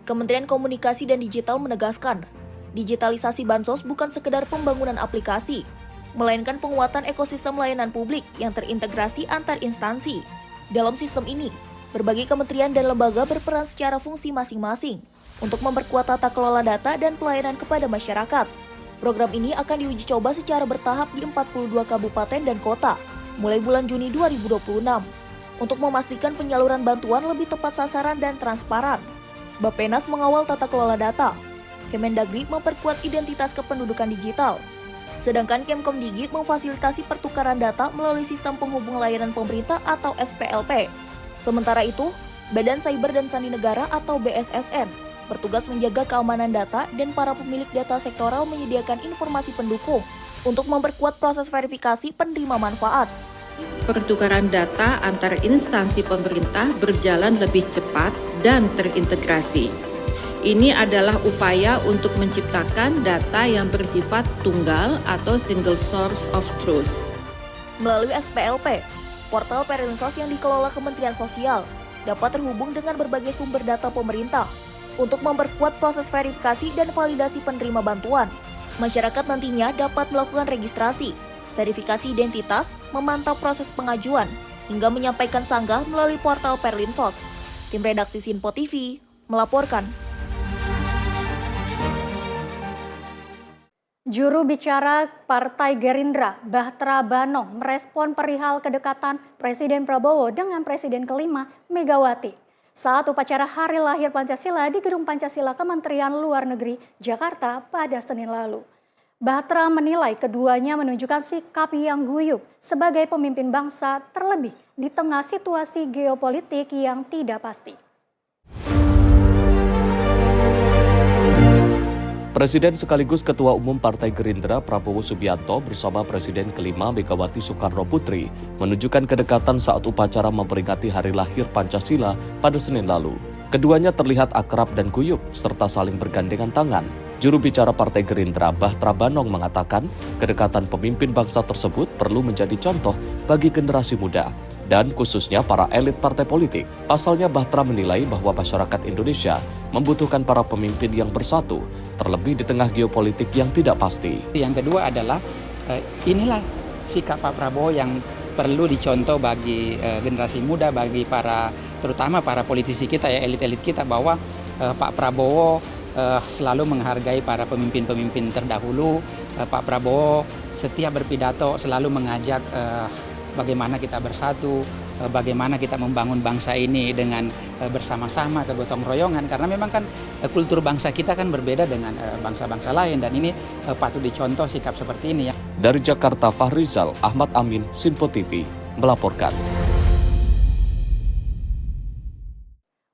Kementerian Komunikasi dan Digital menegaskan, digitalisasi Bansos bukan sekedar pembangunan aplikasi, melainkan penguatan ekosistem layanan publik yang terintegrasi antar instansi. Dalam sistem ini, berbagai kementerian dan lembaga berperan secara fungsi masing-masing untuk memperkuat tata kelola data dan pelayanan kepada masyarakat. Program ini akan diuji coba secara bertahap di 42 kabupaten dan kota, mulai bulan Juni 2026, untuk memastikan penyaluran bantuan lebih tepat sasaran dan transparan. Bappenas mengawal tata kelola data, Kemendagri memperkuat identitas kependudukan digital, sedangkan Kemkomdigi memfasilitasi pertukaran data melalui Sistem Penghubung Layanan Pemerintah atau SPLP. Sementara itu, Badan Cyber dan Sandi Negara atau BSSN bertugas menjaga keamanan data dan para pemilik data sektoral menyediakan informasi pendukung untuk memperkuat proses verifikasi penerima manfaat. Pertukaran data antar instansi pemerintah berjalan lebih cepat dan terintegrasi. Ini adalah upaya untuk menciptakan data yang bersifat tunggal atau single source of truth. Melalui SPLP, portal Perlinsos yang dikelola Kementerian Sosial dapat terhubung dengan berbagai sumber data pemerintah untuk memperkuat proses verifikasi dan validasi penerima bantuan. Masyarakat nantinya dapat melakukan registrasi, verifikasi identitas, memantau proses pengajuan, hingga menyampaikan sanggah melalui portal Perlinsos. Tim redaksi Sinpo TV melaporkan. Juru bicara Partai Gerindra, Bahtera Banong, merespon perihal kedekatan Presiden Prabowo dengan Presiden kelima, Megawati, saat upacara Hari Lahir Pancasila di Gedung Pancasila Kementerian Luar Negeri, Jakarta pada Senin lalu. Bahtera menilai keduanya menunjukkan sikap yang guyup sebagai pemimpin bangsa, terlebih di tengah situasi geopolitik yang tidak pasti. Presiden sekaligus Ketua Umum Partai Gerindra Prabowo Subianto bersama Presiden kelima Megawati Soekarno Putri menunjukkan kedekatan saat upacara memperingati hari lahir Pancasila pada Senin lalu. Keduanya terlihat akrab dan guyup serta saling bergandengan tangan. Juru bicara Partai Gerindra Bahtra Banong mengatakan kedekatan pemimpin bangsa tersebut perlu menjadi contoh bagi generasi muda dan khususnya para elit partai politik. Pasalnya Bahtra menilai bahwa masyarakat Indonesia membutuhkan para pemimpin yang bersatu, terlebih di tengah geopolitik yang tidak pasti. Yang kedua adalah inilah sikap Pak Prabowo yang perlu dicontoh bagi generasi muda, bagi terutama para politisi kita ya, elit-elit kita, bahwa Pak Prabowo selalu menghargai para pemimpin-pemimpin terdahulu. Pak Prabowo setiap berpidato selalu mengajak bagaimana kita bersatu, bagaimana kita membangun bangsa ini dengan bersama-sama, kegotong royongan, karena memang kan kultur bangsa kita kan berbeda dengan bangsa-bangsa lain, dan ini patut dicontoh sikap seperti ini ya. Dari Jakarta, Fahrizal Ahmad Amin, Sinpo TV melaporkan.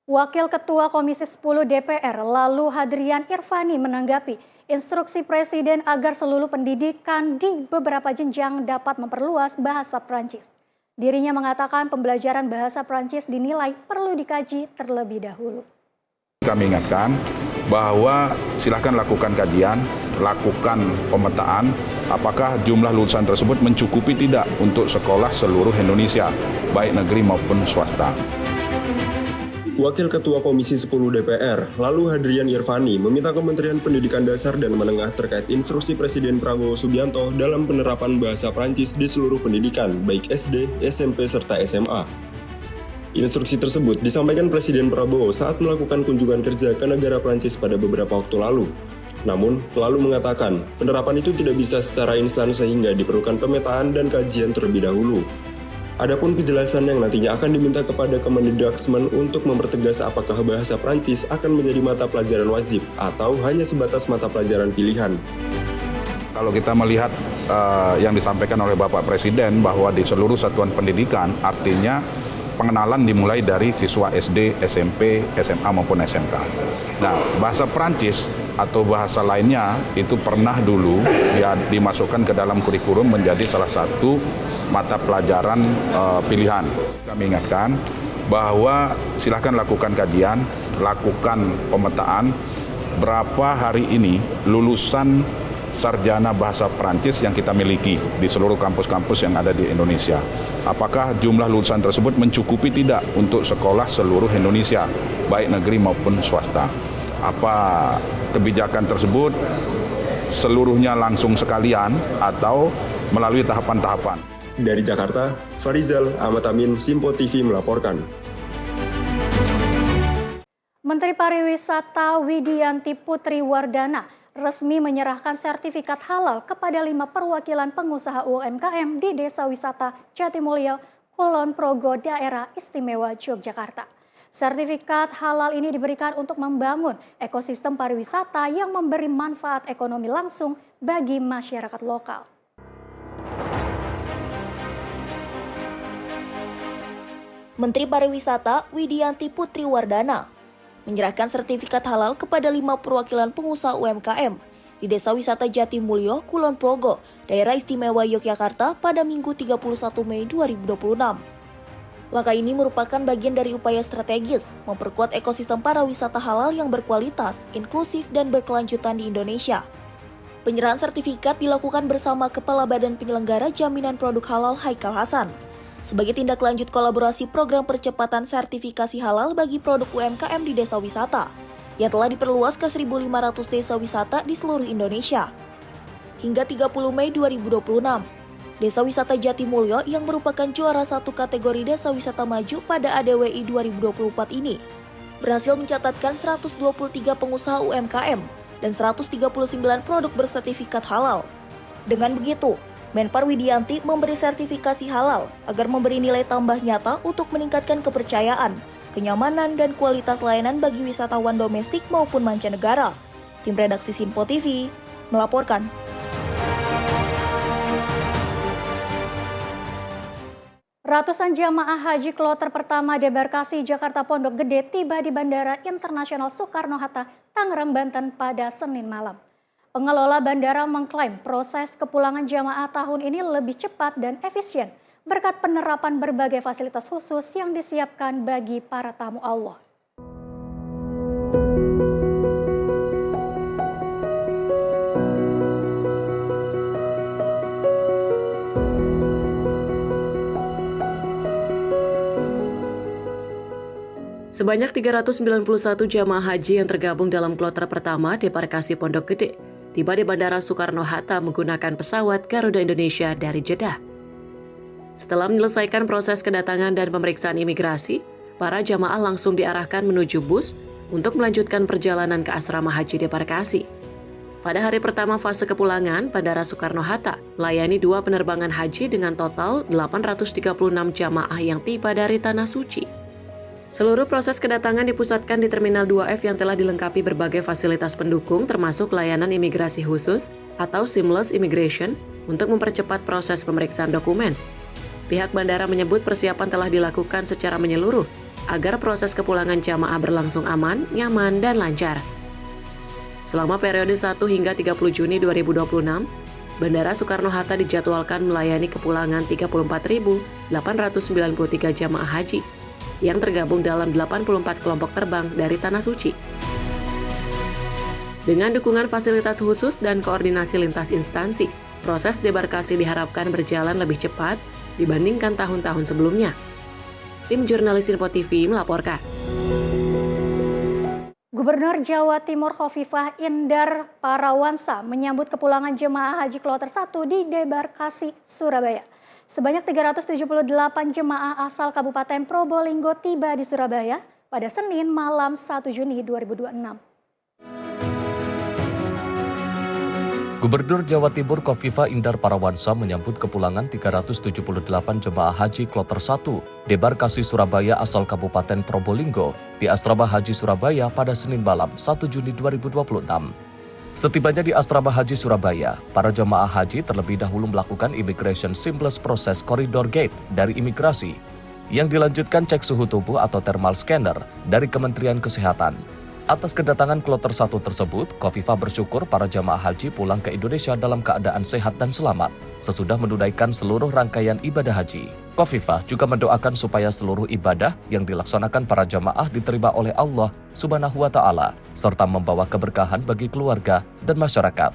Wakil Ketua Komisi 10 DPR lalu Hadrian Irvani menanggapi instruksi Presiden agar seluruh pendidikan di beberapa jenjang dapat memperluas bahasa Prancis. Dirinya mengatakan pembelajaran bahasa Prancis dinilai perlu dikaji terlebih dahulu. Kami ingatkan bahwa silakan lakukan kajian, lakukan pemetaan, apakah jumlah lulusan tersebut mencukupi tidak untuk sekolah seluruh Indonesia, baik negeri maupun swasta. Wakil Ketua Komisi 10 DPR, lalu Hadrian Irvani, meminta Kementerian Pendidikan Dasar dan Menengah terkait instruksi Presiden Prabowo Subianto dalam penerapan bahasa Prancis di seluruh pendidikan, baik SD, SMP, serta SMA. Instruksi tersebut disampaikan Presiden Prabowo saat melakukan kunjungan kerja ke negara Prancis pada beberapa waktu lalu. Namun, lalu mengatakan, penerapan itu tidak bisa secara instan sehingga diperlukan pemetaan dan kajian terlebih dahulu. Adapun kejelasan yang nantinya akan diminta kepada Kemendikbud untuk mempertegas apakah bahasa Prancis akan menjadi mata pelajaran wajib atau hanya sebatas mata pelajaran pilihan. Kalau kita melihat yang disampaikan oleh Bapak Presiden bahwa di seluruh satuan pendidikan, artinya pengenalan dimulai dari siswa SD, SMP, SMA maupun SMK. Nah, bahasa Prancis atau bahasa lainnya itu pernah dulu ya dimasukkan ke dalam kurikulum menjadi salah satu mata pelajaran pilihan. Kami ingatkan bahwa silakan lakukan kajian, lakukan pemetaan berapa hari ini lulusan sarjana bahasa Prancis yang kita miliki di seluruh kampus-kampus yang ada di Indonesia. Apakah jumlah lulusan tersebut mencukupi tidak untuk sekolah seluruh Indonesia, baik negeri maupun swasta? Apa kebijakan tersebut seluruhnya langsung sekalian atau melalui tahapan-tahapan? Dari Jakarta, Fahrizal Ahmad Amin, Sinpo TV melaporkan. Menteri Pariwisata Widianti Putri Wardana resmi menyerahkan sertifikat halal kepada 5 perwakilan pengusaha UMKM di Desa Wisata Jatimulyo, Kulon Progo, Daerah Istimewa Yogyakarta. Sertifikat halal ini diberikan untuk membangun ekosistem pariwisata yang memberi manfaat ekonomi langsung bagi masyarakat lokal. Menteri Pariwisata Widianti Putri Wardana menyerahkan sertifikat halal kepada 5 perwakilan pengusaha UMKM di Desa Wisata Jatimulyo, Kulon Progo, Daerah Istimewa Yogyakarta pada Minggu 31 Mei 2026. Langkah ini merupakan bagian dari upaya strategis memperkuat ekosistem pariwisata halal yang berkualitas, inklusif, dan berkelanjutan di Indonesia. Penyerahan sertifikat dilakukan bersama Kepala Badan Penyelenggara Jaminan Produk Halal Haikal Hasan sebagai tindak lanjut kolaborasi program percepatan sertifikasi halal bagi produk UMKM di desa wisata yang telah diperluas ke 1.500 desa wisata di seluruh Indonesia. Hingga 30 Mei 2026, Desa Wisata Jatimulyo yang merupakan juara 1 kategori Desa Wisata Maju pada ADWI 2024 ini berhasil mencatatkan 123 pengusaha UMKM dan 139 produk bersertifikat halal. Dengan begitu, Menpar Widianti memberi sertifikasi halal agar memberi nilai tambah nyata untuk meningkatkan kepercayaan, kenyamanan, dan kualitas layanan bagi wisatawan domestik maupun mancanegara. Tim redaksi Sinpo TV melaporkan. Ratusan jamaah haji kloter pertama debarkasi Jakarta Pondok Gede tiba di Bandara Internasional Soekarno-Hatta, Tangerang, Banten pada Senin malam. Pengelola bandara mengklaim proses kepulangan jamaah tahun ini lebih cepat dan efisien berkat penerapan berbagai fasilitas khusus yang disiapkan bagi para tamu Allah. Sebanyak 391 jamaah haji yang tergabung dalam kloter pertama debarkasi Pondok Gede tiba di Bandara Soekarno-Hatta menggunakan pesawat Garuda Indonesia dari Jeddah. Setelah menyelesaikan proses kedatangan dan pemeriksaan imigrasi, para jamaah langsung diarahkan menuju bus untuk melanjutkan perjalanan ke asrama haji debarkasi. Pada hari pertama fase kepulangan, Bandara Soekarno-Hatta melayani 2 penerbangan haji dengan total 836 jamaah yang tiba dari Tanah Suci. Seluruh proses kedatangan dipusatkan di Terminal 2F yang telah dilengkapi berbagai fasilitas pendukung termasuk layanan imigrasi khusus atau seamless immigration untuk mempercepat proses pemeriksaan dokumen. Pihak bandara menyebut persiapan telah dilakukan secara menyeluruh agar proses kepulangan jamaah berlangsung aman, nyaman, dan lancar. Selama periode 1 hingga 30 Juni 2026, Bandara Soekarno-Hatta dijadwalkan melayani kepulangan 34.893 jamaah haji yang tergabung dalam 84 kelompok terbang dari Tanah Suci. Dengan dukungan fasilitas khusus dan koordinasi lintas instansi, proses debarkasi diharapkan berjalan lebih cepat dibandingkan tahun-tahun sebelumnya. Tim jurnalis Info TV melaporkan. Gubernur Jawa Timur Khofifah Indar Parawansa menyambut kepulangan jemaah haji kloter 1 di debarkasi Surabaya. Sebanyak 378 jemaah asal Kabupaten Probolinggo tiba di Surabaya pada Senin malam 1 Juni 2026. Gubernur Jawa Timur Khofifah Indar Parawansa menyambut kepulangan 378 jemaah haji kloter 1 debarkasi Surabaya asal Kabupaten Probolinggo di Asrama Haji Surabaya pada Senin malam 1 Juni 2026. Setibanya di Asrama Haji Surabaya, para jemaah haji terlebih dahulu melakukan immigration seamless proses koridor gate dari imigrasi yang dilanjutkan cek suhu tubuh atau thermal scanner dari Kementerian Kesehatan. Atas kedatangan kloter 1 tersebut, Khofifah bersyukur para jemaah haji pulang ke Indonesia dalam keadaan sehat dan selamat sesudah menunaikan seluruh rangkaian ibadah haji. Khofifah juga mendoakan supaya seluruh ibadah yang dilaksanakan para jemaah diterima oleh Allah Subhanahu wa Ta'ala serta membawa keberkahan bagi keluarga dan masyarakat.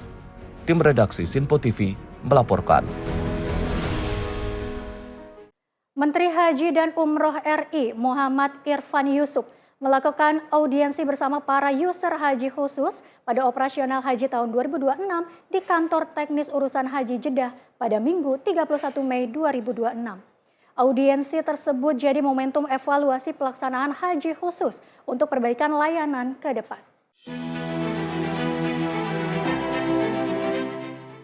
Tim redaksi Sinpo TV melaporkan. Menteri Haji dan Umroh RI Muhammad Irfan Yusuf melakukan audiensi bersama para user haji khusus pada operasional haji tahun 2026 di kantor teknis urusan haji Jeddah pada Minggu 31 Mei 2026. Audiensi tersebut jadi momentum evaluasi pelaksanaan haji khusus untuk perbaikan layanan ke depan.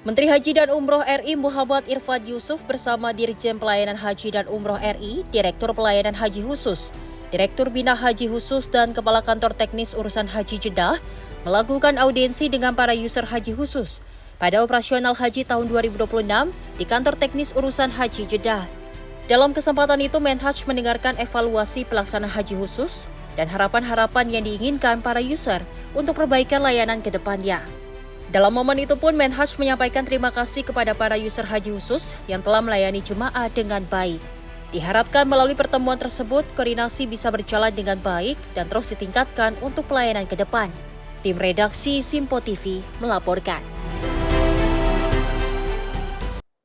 Menteri Haji dan Umroh RI Muhammad Irfan Yusuf bersama Dirjen Pelayanan Haji dan Umroh RI, Direktur Pelayanan Haji Khusus, Direktur Bina Haji Khusus dan Kepala Kantor Teknis Urusan Haji Jeddah melakukan audiensi dengan para user haji khusus pada operasional haji tahun 2026 di Kantor Teknis Urusan Haji Jeddah. Dalam kesempatan itu, Menhaj mendengarkan evaluasi pelaksanaan haji khusus dan harapan-harapan yang diinginkan para user untuk perbaikan layanan ke depannya. Dalam momen itu pun, Menhaj menyampaikan terima kasih kepada para user haji khusus yang telah melayani jemaah dengan baik. Diharapkan melalui pertemuan tersebut, koordinasi bisa berjalan dengan baik dan terus ditingkatkan untuk pelayanan ke depan. Tim redaksi Simpo TV melaporkan.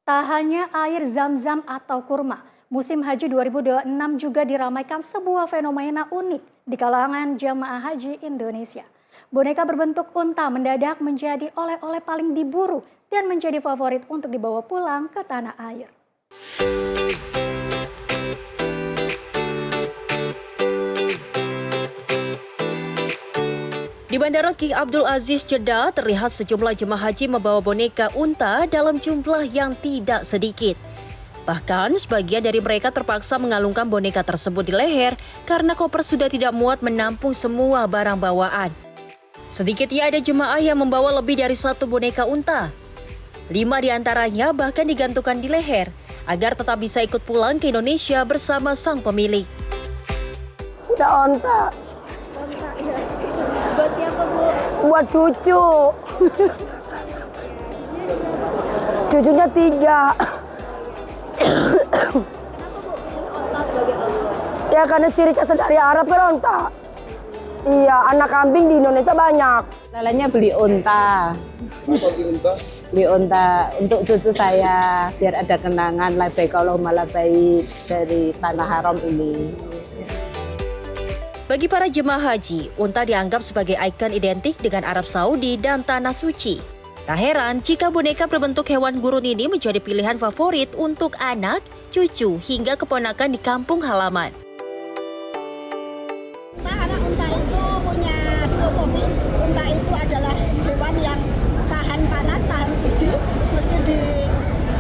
Tak hanya air zam-zam atau kurma, musim haji 2026 juga diramaikan sebuah fenomena unik di kalangan jamaah haji Indonesia. Boneka berbentuk unta mendadak menjadi oleh-oleh paling diburu dan menjadi favorit untuk dibawa pulang ke tanah air. Di Bandara King Abdul Aziz Jeddah terlihat sejumlah jemaah haji membawa boneka unta dalam jumlah yang tidak sedikit. Bahkan sebagian dari mereka terpaksa mengalungkan boneka tersebut di leher karena koper sudah tidak muat menampung semua barang bawaan. Sedikitnya ada jemaah yang membawa lebih dari 1 boneka unta. 5 diantaranya bahkan digantungkan di leher agar tetap bisa ikut pulang ke Indonesia bersama sang pemilik. Udah onta. Buat siapa, Bu? Buat cucu. Cucunya 3. Ya karena ciri khas dari Arab kan onta. Iya, anak kambing di Indonesia banyak. Lalanya beli unta. Beli unta untuk cucu saya biar ada kenangan labbaik Allahumma labbaik dari tanah haram ini. Bagi para jemaah haji, unta dianggap sebagai ikon identik dengan Arab Saudi dan Tanah Suci. Tak heran jika boneka berbentuk hewan gurun ini menjadi pilihan favorit untuk anak, cucu, hingga keponakan di kampung halaman. Anak unta itu punya filosofi. Unta itu adalah hewan yang tahan panas, tahan jijik, meski di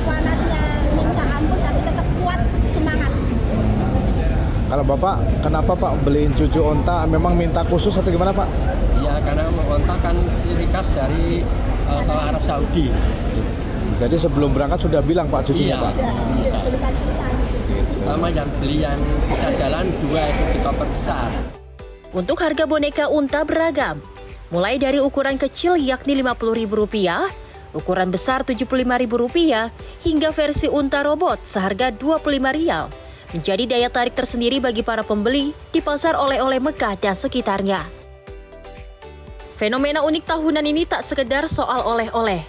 panasnya minta ampun tapi tetap kuat semangat. Kalau Bapak, kenapa Pak beliin cucu unta? Memang minta khusus atau gimana Pak? Iya, karena unta kan ciri khas dari Arab Saudi. Jadi sebelum berangkat sudah bilang Pak cucunya Pak? Iya. Sama yang beli yang bisa jalan 2 itu di koper besar. Untuk harga boneka unta beragam, mulai dari ukuran kecil yakni Rp50.000, ukuran besar Rp75.000, hingga versi unta robot seharga Rp25, menjadi daya tarik tersendiri bagi para pembeli di pasar oleh-oleh Mekah dan sekitarnya. Fenomena unik tahunan ini tak sekedar soal oleh-oleh.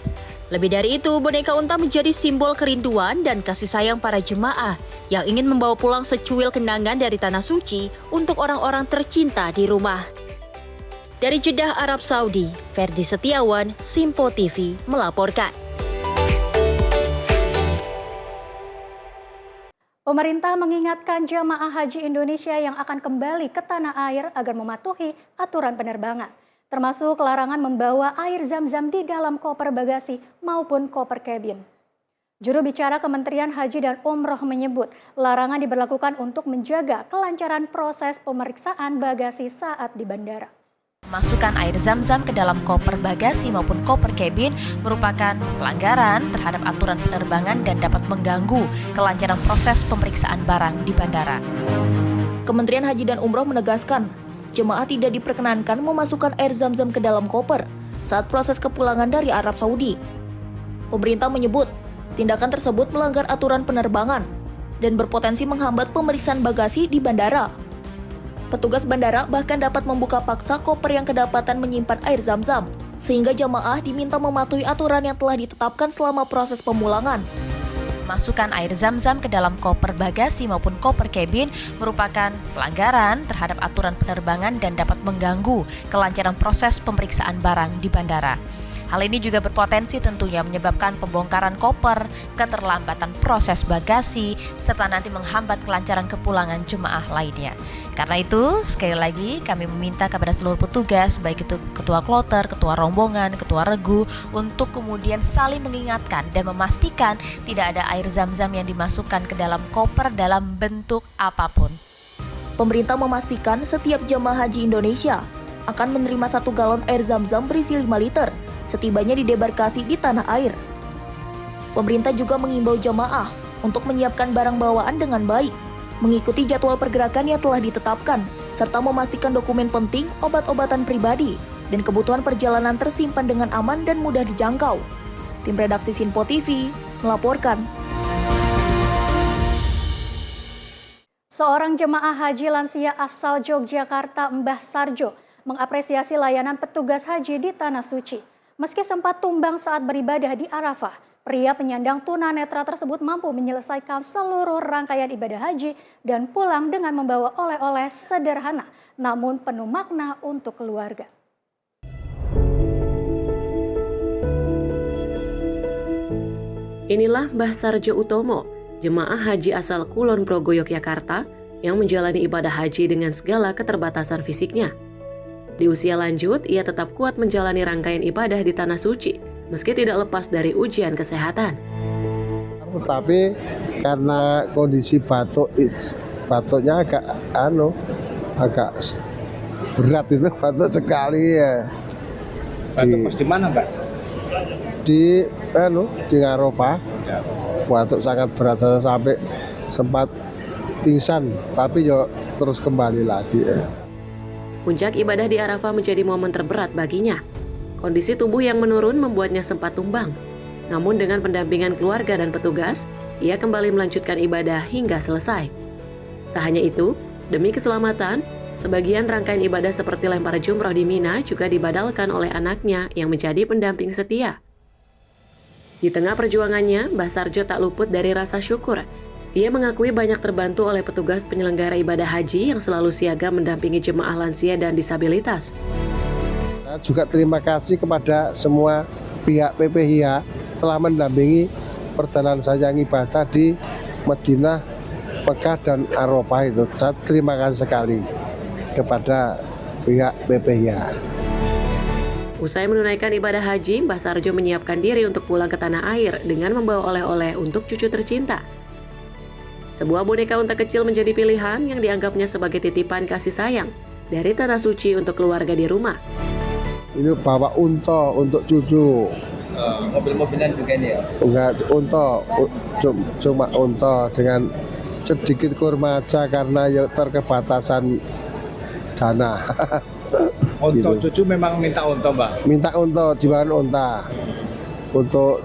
Lebih dari itu, boneka unta menjadi simbol kerinduan dan kasih sayang para jemaah yang ingin membawa pulang secuil kenangan dari Tanah Suci untuk orang-orang tercinta di rumah. Dari Jeddah, Arab Saudi, Ferdi Setiawan, Simpo TV melaporkan. Pemerintah mengingatkan jamaah haji Indonesia yang akan kembali ke tanah air agar mematuhi aturan penerbangan, termasuk larangan membawa air zam-zam di dalam koper bagasi maupun koper kabin. Juru bicara Kementerian Haji dan Umroh menyebut larangan diberlakukan untuk menjaga kelancaran proses pemeriksaan bagasi saat di bandara. Masukkan air zam-zam ke dalam koper bagasi maupun koper kabin merupakan pelanggaran terhadap aturan penerbangan dan dapat mengganggu kelancaran proses pemeriksaan barang di bandara. Kementerian Haji dan Umroh menegaskan, jemaah tidak diperkenankan memasukkan air zam-zam ke dalam koper saat proses kepulangan dari Arab Saudi. Pemerintah menyebut, tindakan tersebut melanggar aturan penerbangan dan berpotensi menghambat pemeriksaan bagasi di bandara. Petugas bandara bahkan dapat membuka paksa koper yang kedapatan menyimpan air zam-zam, sehingga jamaah diminta mematuhi aturan yang telah ditetapkan selama proses pemulangan. Masukkan air zam-zam ke dalam koper bagasi maupun koper kabin merupakan pelanggaran terhadap aturan penerbangan dan dapat mengganggu kelancaran proses pemeriksaan barang di bandara. Hal ini juga berpotensi tentunya menyebabkan pembongkaran koper, keterlambatan proses bagasi, serta nanti menghambat kelancaran kepulangan jemaah lainnya. Karena itu, sekali lagi kami meminta kepada seluruh petugas, baik itu ketua kloter, ketua rombongan, ketua regu, untuk kemudian saling mengingatkan dan memastikan tidak ada air zam-zam yang dimasukkan ke dalam koper dalam bentuk apapun. Pemerintah memastikan setiap jemaah haji Indonesia akan menerima 1 galon air zam-zam berisi 5 liter setibanya di debarkasi di tanah air. Pemerintah juga mengimbau jemaah untuk menyiapkan barang bawaan dengan baik, mengikuti jadwal pergerakan yang telah ditetapkan, serta memastikan dokumen penting, obat-obatan pribadi, dan kebutuhan perjalanan tersimpan dengan aman dan mudah dijangkau. Tim redaksi Simpo TV melaporkan. Seorang jemaah haji lansia asal Yogyakarta, Mbah Sarjo, mengapresiasi layanan petugas haji di Tanah Suci. Meski sempat tumbang saat beribadah di Arafah, pria penyandang tunanetra tersebut mampu menyelesaikan seluruh rangkaian ibadah haji dan pulang dengan membawa oleh-oleh sederhana namun penuh makna untuk keluarga. Inilah Mbah Sarjo Utomo, jemaah haji asal Kulon Progo, Yogyakarta, yang menjalani ibadah haji dengan segala keterbatasan fisiknya. Di usia lanjut, ia tetap kuat menjalani rangkaian ibadah di Tanah Suci, meski tidak lepas dari ujian kesehatan. Tapi karena kondisi batuknya agak berat itu, batuk sekali ya. Batuk di mana, Mbak? Di Arafah. Batuk sangat berat sampai sempat pingsan, tapi yo terus kembali lagi ya. Puncak ibadah di Arafah menjadi momen terberat baginya. Kondisi tubuh yang menurun membuatnya sempat tumbang. Namun dengan pendampingan keluarga dan petugas, ia kembali melanjutkan ibadah hingga selesai. Tak hanya itu, demi keselamatan, sebagian rangkaian ibadah seperti lempar jumroh di Mina juga dibadalkan oleh anaknya yang menjadi pendamping setia. Di tengah perjuangannya, Mbah Sarjo tak luput dari rasa syukur. Ia mengakui banyak terbantu oleh petugas penyelenggara ibadah haji yang selalu siaga mendampingi jemaah lansia dan disabilitas. Saya juga terima kasih kepada semua pihak PPHIA telah mendampingi perjalanan saya ibadah di Madinah, Mekah dan Arafah itu. Saya terima kasih sekali kepada pihak PPHIA. Usai menunaikan ibadah haji, Mbah Sarjo menyiapkan diri untuk pulang ke tanah air dengan membawa oleh-oleh untuk cucu tercinta. Sebuah boneka unta kecil menjadi pilihan yang dianggapnya sebagai titipan kasih sayang dari tanah suci untuk keluarga di rumah. Ini bawa unta untuk cucu. Mobil-mobilan juga ini ya? Enggak, unta, cuma unta dengan sedikit kurma aja karena ya terkebatasan dana. Untuk gitu. cucu memang minta unta, Mbak? Minta unta, jiwaan unta untuk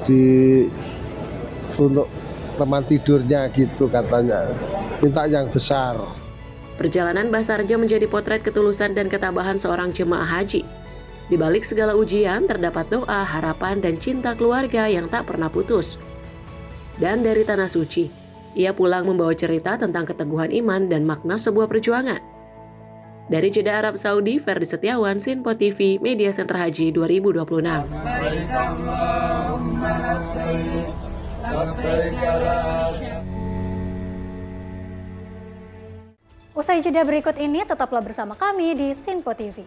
teman tidurnya gitu katanya. Minta yang besar. Perjalanan Mbah Sarjo menjadi potret ketulusan dan ketabahan seorang jemaah haji. Di balik segala ujian, terdapat doa, harapan, dan cinta keluarga yang tak pernah putus. Dan dari tanah suci, ia pulang membawa cerita tentang keteguhan iman dan makna sebuah perjuangan. Dari Jeddah Arab Saudi, Ferdi Setiawan, Sinpo TV, Media Center Haji 2026. Usai jeda berikut ini, tetaplah bersama kami di Sinpo TV.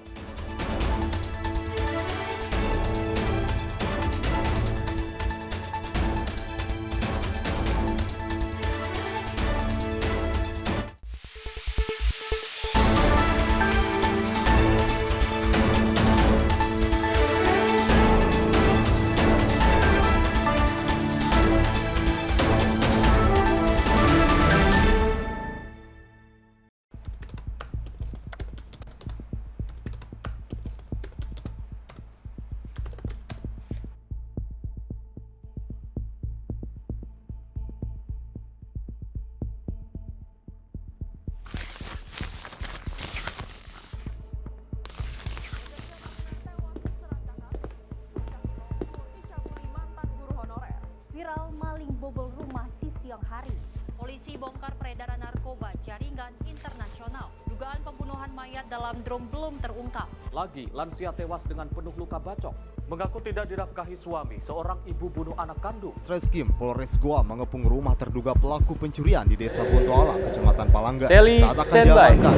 Viral maling bobol rumah di siang hari. Polisi bongkar peredaran narkoba jaringan internasional. Dugaan pembunuhan mayat dalam drum belum terungkap. Lagi, lansia tewas dengan penuh luka bacok. Mengaku tidak dinafkahi suami, seorang ibu bunuh anak kandung. Treskrim Polres Goa mengepung rumah terduga pelaku pencurian di Desa Bontoala, Kecamatan Palangga. Sally, saat akan standby. diamankan.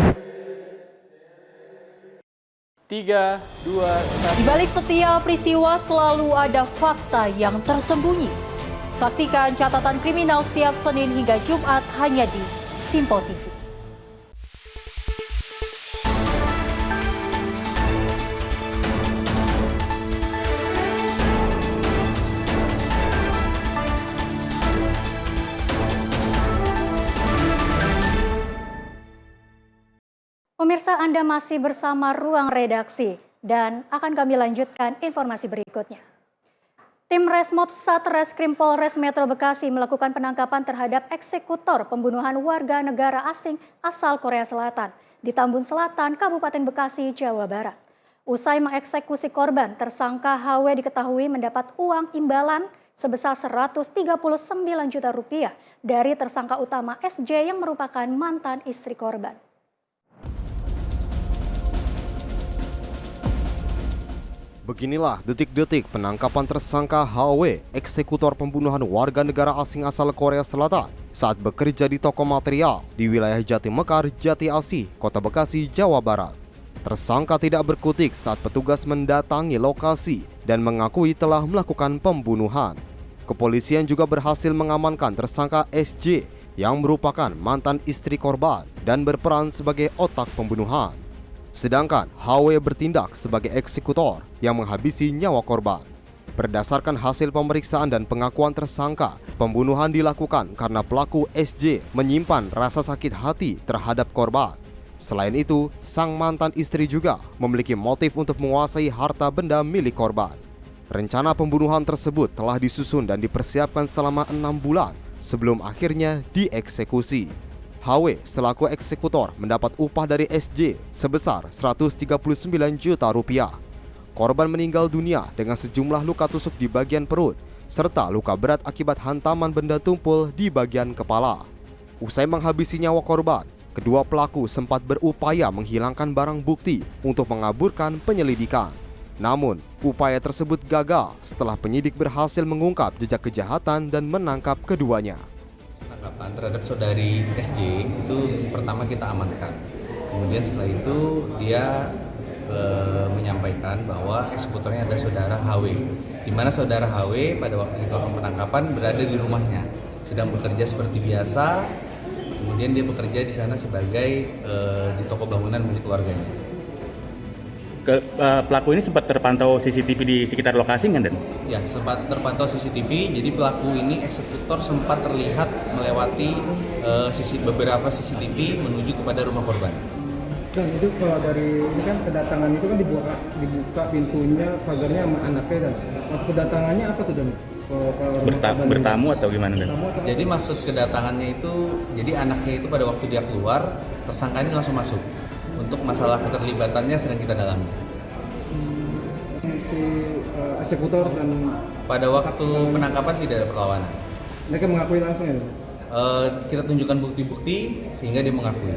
3, 2, 1. Di balik setiap peristiwa selalu ada fakta yang tersembunyi. Saksikan catatan kriminal setiap Senin hingga Jumat hanya di Sinpo TV. Pemirsa, Anda masih bersama Ruang Redaksi dan akan kami lanjutkan informasi berikutnya. Tim Resmob Satreskrim Polres Metro Bekasi melakukan penangkapan terhadap eksekutor pembunuhan warga negara asing asal Korea Selatan di Tambun Selatan, Kabupaten Bekasi, Jawa Barat. Usai mengeksekusi korban, tersangka HW diketahui mendapat uang imbalan sebesar 139 juta rupiah dari tersangka utama SJ yang merupakan mantan istri korban. Beginilah detik-detik penangkapan tersangka HW, eksekutor pembunuhan warga negara asing asal Korea Selatan saat bekerja di toko material di wilayah Jati Mekar, Jati Asih, Kota Bekasi, Jawa Barat. Tersangka tidak berkutik saat petugas mendatangi lokasi dan mengakui telah melakukan pembunuhan. Kepolisian juga berhasil mengamankan tersangka SJ yang merupakan mantan istri korban dan berperan sebagai otak pembunuhan. Sedangkan HW bertindak sebagai eksekutor yang menghabisi nyawa korban. Berdasarkan hasil pemeriksaan dan pengakuan tersangka, pembunuhan dilakukan karena pelaku SJ menyimpan rasa sakit hati terhadap korban. Selain itu, sang mantan istri juga memiliki motif untuk menguasai harta benda milik korban. Rencana pembunuhan tersebut telah disusun dan dipersiapkan selama 6 bulan sebelum akhirnya dieksekusi. HW selaku eksekutor mendapat upah dari SJ sebesar 139 juta rupiah. Korban meninggal dunia dengan sejumlah luka tusuk di bagian perut serta luka berat akibat hantaman benda tumpul di bagian kepala. Usai menghabisi nyawa korban, kedua pelaku sempat berupaya menghilangkan barang bukti untuk mengaburkan penyelidikan. Namun, upaya tersebut gagal setelah penyidik berhasil mengungkap jejak kejahatan dan menangkap keduanya. Penangkapan terhadap saudari SJ itu pertama kita amankan. Kemudian setelah itu dia menyampaikan bahwa eksekutornya adalah saudara HW, di mana saudara HW pada waktu itu penangkapan berada di rumahnya, sedang bekerja seperti biasa. Kemudian dia bekerja di sana sebagai di toko bangunan milik keluarganya. Pelaku ini sempat terpantau CCTV di sekitar lokasi nggak, Dan? Ya, sempat terpantau CCTV. Jadi pelaku ini eksekutor sempat terlihat melewati beberapa CCTV menuju kepada rumah korban. Dan itu kalau dari ini kan kedatangan itu kan dibuka pintunya, pagarnya sama anaknya, Dan. Maksud kedatangannya apa tuh, Dan? Bertamu atau gimana, Dan? Jadi maksud kedatangannya itu, jadi anaknya itu pada waktu dia keluar, tersangka ini langsung masuk. Untuk masalah keterlibatannya sedang kita dalami. Si eksekutor dan pada waktu penangkapan tidak ada perlawanan. Mereka mengakui langsung ya? Kita tunjukkan bukti-bukti sehingga dia mengakui.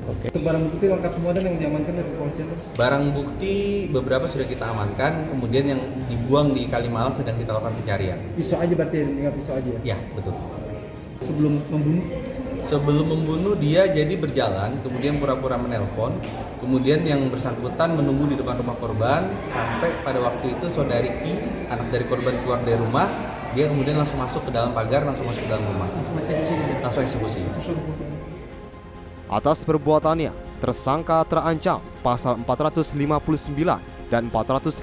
Oke. Untuk barang bukti lengkap semua, Dan, yang diamankan dari kepolisian? Barang bukti beberapa sudah kita amankan, kemudian yang dibuang di Kalimalang sedang kita lakukan pencarian. Pisau aja berarti, tinggal pisau aja? Ya, betul. Sebelum membunuh dia jadi berjalan, kemudian pura-pura menelpon, kemudian yang bersangkutan menunggu di depan rumah korban sampai pada waktu itu saudari Ki, anak dari korban, keluar dari rumah, dia kemudian langsung masuk ke dalam pagar, langsung masuk ke dalam rumah, langsung eksekusi. Atas perbuatannya, tersangka terancam pasal 459 dan 458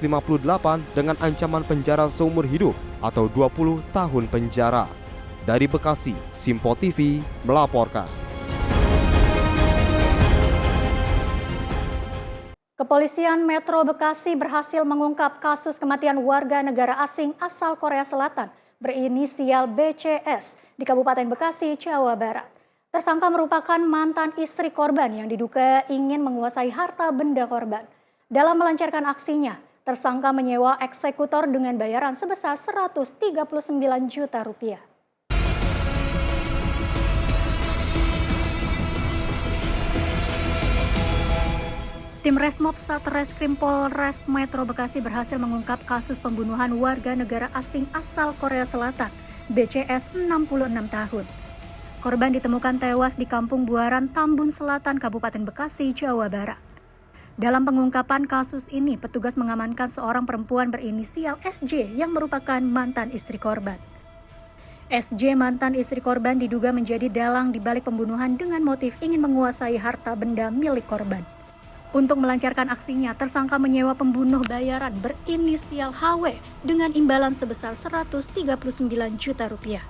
dengan ancaman penjara seumur hidup atau 20 tahun penjara. Dari Bekasi, Simpo TV melaporkan. Kepolisian Metro Bekasi berhasil mengungkap kasus kematian warga negara asing asal Korea Selatan berinisial BCS di Kabupaten Bekasi, Jawa Barat. Tersangka merupakan mantan istri korban yang diduga ingin menguasai harta benda korban. Dalam melancarkan aksinya, tersangka menyewa eksekutor dengan bayaran sebesar 139 juta rupiah. Tim Resmob Satreskrim Polres Metro Bekasi berhasil mengungkap kasus pembunuhan warga negara asing asal Korea Selatan, BCS 66 tahun. Korban ditemukan tewas di Kampung Buaran, Tambun Selatan, Kabupaten Bekasi, Jawa Barat. Dalam pengungkapan kasus ini, petugas mengamankan seorang perempuan berinisial SJ yang merupakan mantan istri korban. SJ, mantan istri korban, diduga menjadi dalang di balik pembunuhan dengan motif ingin menguasai harta benda milik korban. Untuk melancarkan aksinya, tersangka menyewa pembunuh bayaran berinisial HW dengan imbalan sebesar 139 juta rupiah.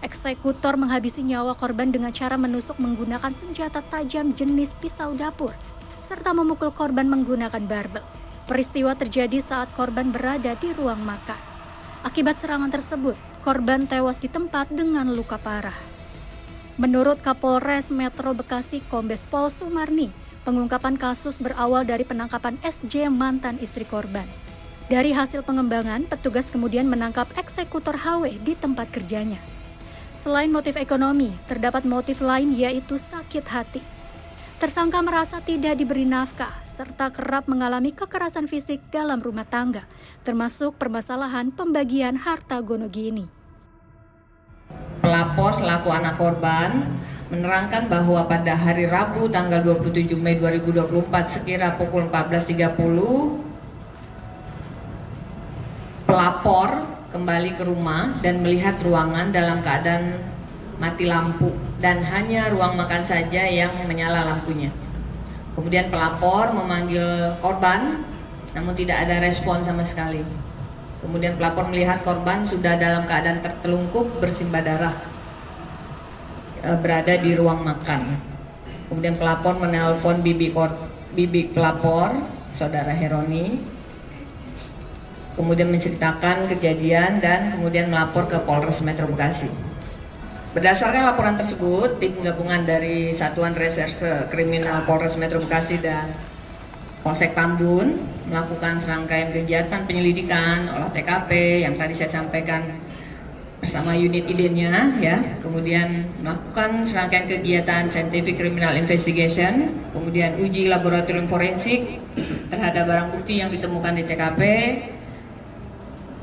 Eksekutor menghabisi nyawa korban dengan cara menusuk menggunakan senjata tajam jenis pisau dapur, serta memukul korban menggunakan barbel. Peristiwa terjadi saat korban berada di ruang makan. Akibat serangan tersebut, korban tewas di tempat dengan luka parah. Menurut Kapolres Metro Bekasi Kombes Pol Sumarni, pengungkapan kasus berawal dari penangkapan SJ, mantan istri korban. Dari hasil pengembangan, petugas kemudian menangkap eksekutor HW di tempat kerjanya. Selain motif ekonomi, terdapat motif lain yaitu sakit hati. Tersangka merasa tidak diberi nafkah serta kerap mengalami kekerasan fisik dalam rumah tangga, termasuk permasalahan pembagian harta gonogini. Pelapor selaku anak korban menerangkan bahwa pada hari Rabu tanggal 27 Mei 2024 sekira pukul 14.30, pelapor kembali ke rumah dan melihat ruangan dalam keadaan mati lampu dan hanya ruang makan saja yang menyala lampunya. Kemudian pelapor memanggil korban, namun tidak ada respon sama sekali. Kemudian pelapor melihat korban sudah dalam keadaan tertelungkup bersimbah darah, berada di ruang makan. Kemudian pelapor menelpon bibi pelapor, saudara Heroni, kemudian menceritakan kejadian dan kemudian melapor ke Polres Metro Bekasi. Berdasarkan laporan tersebut, tim gabungan dari Satuan Reserse Kriminal Polres Metro Bekasi dan Polsek Tambun melakukan serangkaian kegiatan penyelidikan, olah TKP yang tadi saya sampaikan bersama unit idenya, ya. Kemudian melakukan serangkaian kegiatan scientific criminal investigation, kemudian uji laboratorium forensik terhadap barang bukti yang ditemukan di TKP.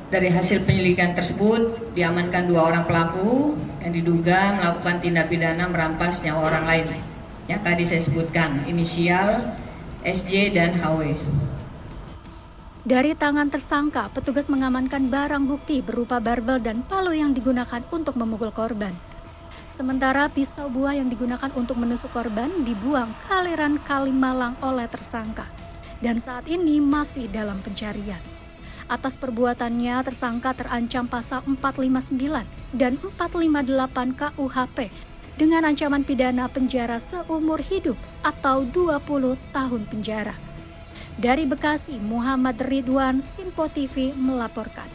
Dari hasil penyelidikan tersebut diamankan 2 orang pelaku yang diduga melakukan tindak pidana merampas nyawa orang lain. Yang tadi saya sebutkan, inisial SJ dan HW. Dari tangan tersangka, petugas mengamankan barang bukti berupa barbel dan palu yang digunakan untuk memukul korban. Sementara pisau buah yang digunakan untuk menusuk korban dibuang ke aliran Kali Malang oleh tersangka. Dan saat ini masih dalam pencarian. Atas perbuatannya, tersangka terancam pasal 459 dan 458 KUHP dengan ancaman pidana penjara seumur hidup atau 20 tahun penjara. Dari Bekasi, Muhammad Ridwan, Sinpo TV melaporkan.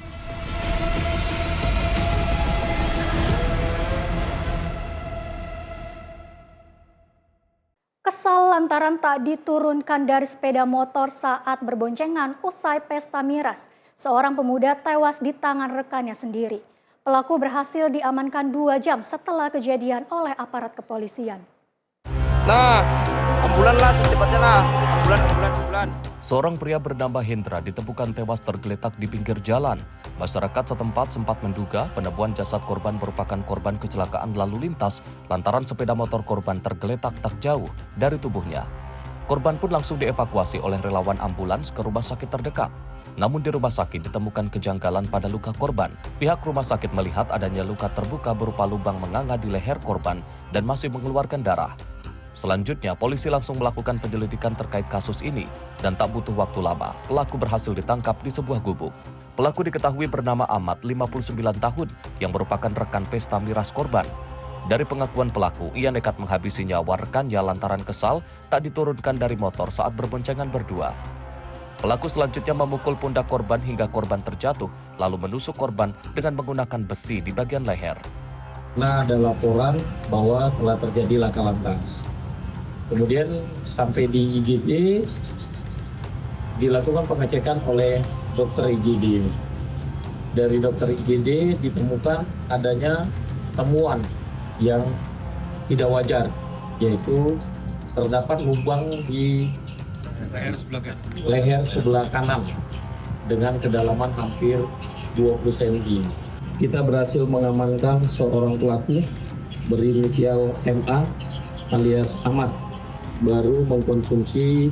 Kesal lantaran tak diturunkan dari sepeda motor saat berboncengan usai pesta miras. Seorang pemuda tewas di tangan rekannya sendiri. Pelaku berhasil diamankan 2 jam setelah kejadian oleh aparat kepolisian. Nah, ambulan lah secepatnya lah. Ambulan. Seorang pria bernama Hendra ditemukan tewas tergeletak di pinggir jalan. Masyarakat setempat sempat menduga penemuan jasad korban merupakan korban kecelakaan lalu lintas lantaran sepeda motor korban tergeletak tak jauh dari tubuhnya. Korban pun langsung dievakuasi oleh relawan ambulans ke rumah sakit terdekat. Namun di rumah sakit ditemukan kejanggalan pada luka korban. Pihak rumah sakit melihat adanya luka terbuka berupa lubang menganga di leher korban dan masih mengeluarkan darah. Selanjutnya, polisi langsung melakukan penyelidikan terkait kasus ini dan tak butuh waktu lama, pelaku berhasil ditangkap di sebuah gubuk. Pelaku diketahui bernama Ahmad, 59 tahun, yang merupakan rekan pesta miras korban. Dari pengakuan pelaku, ia nekat menghabisi nyawa rekannya lantaran kesal tak diturunkan dari motor saat berboncengan berdua. Pelaku selanjutnya memukul pundak korban hingga korban terjatuh, lalu menusuk korban dengan menggunakan besi di bagian leher. Nah, ada laporan bahwa telah terjadi laka lantas. Kemudian sampai di IGD dilakukan pengecekan oleh dokter IGD. Dari dokter IGD ditemukan adanya temuan yang tidak wajar, yaitu terdapat lubang di leher sebelah kanan dengan kedalaman hampir 20 cm. Kita berhasil mengamankan seorang pelaku berinisial MA alias Ahmad, baru mengkonsumsi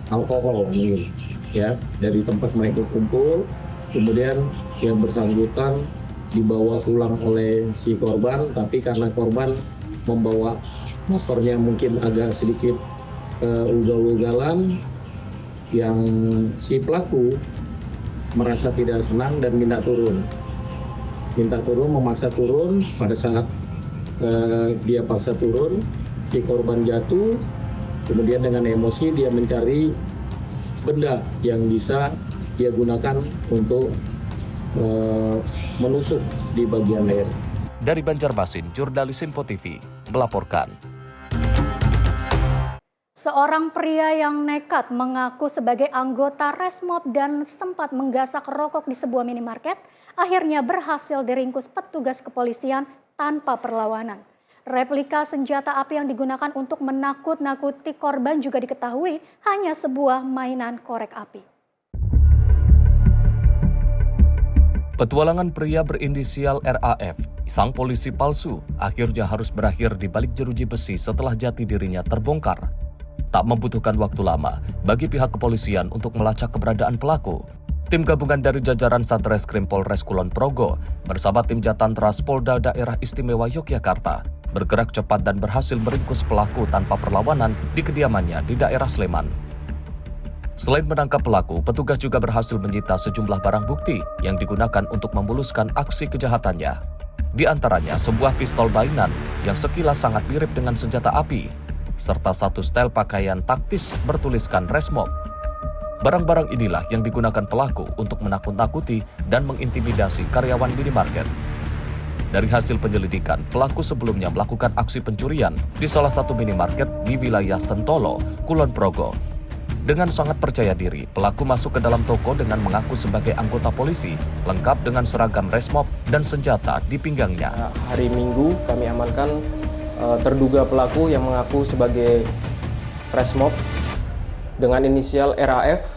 alkohol ya dari tempat mereka kumpul. Kemudian yang bersangkutan dibawa pulang oleh si korban, tapi karena korban membawa motornya mungkin agak sedikit ugal-ugalan, yang si pelaku merasa tidak senang dan minta turun, memaksa turun. Pada saat dia paksa turun, si korban jatuh, kemudian dengan emosi dia mencari benda yang bisa dia gunakan untuk menusuk di bagian leher. Dari Banjarmasin, jurnalis Sinpo TV melaporkan. Seorang pria yang nekat mengaku sebagai anggota Resmob dan sempat menggasak rokok di sebuah minimarket, akhirnya berhasil diringkus petugas kepolisian tanpa perlawanan. Replika senjata api yang digunakan untuk menakut-nakuti korban juga diketahui hanya sebuah mainan korek api. Petualangan pria berinisial RAF, sang polisi palsu, akhirnya harus berakhir di balik jeruji besi setelah jati dirinya terbongkar. Tak membutuhkan waktu lama bagi pihak kepolisian untuk melacak keberadaan pelaku. Tim gabungan dari jajaran Satreskrim Polres Kulon Progo bersama tim Jatantras Polda Daerah Istimewa Yogyakarta bergerak cepat dan berhasil meringkus pelaku tanpa perlawanan di kediamannya di daerah Sleman. Selain menangkap pelaku, petugas juga berhasil menyita sejumlah barang bukti yang digunakan untuk memuluskan aksi kejahatannya. Di antaranya sebuah pistol bainan yang sekilas sangat mirip dengan senjata api, serta satu setel pakaian taktis bertuliskan Resmob. Barang-barang inilah yang digunakan pelaku untuk menakut-nakuti dan mengintimidasi karyawan minimarket. Dari hasil penyelidikan, pelaku sebelumnya melakukan aksi pencurian di salah satu minimarket di wilayah Sentolo, Kulon Progo. Dengan sangat percaya diri, pelaku masuk ke dalam toko dengan mengaku sebagai anggota polisi, lengkap dengan seragam resmob dan senjata di pinggangnya. Hari Minggu kami amankan terduga pelaku yang mengaku sebagai resmob dengan inisial RAF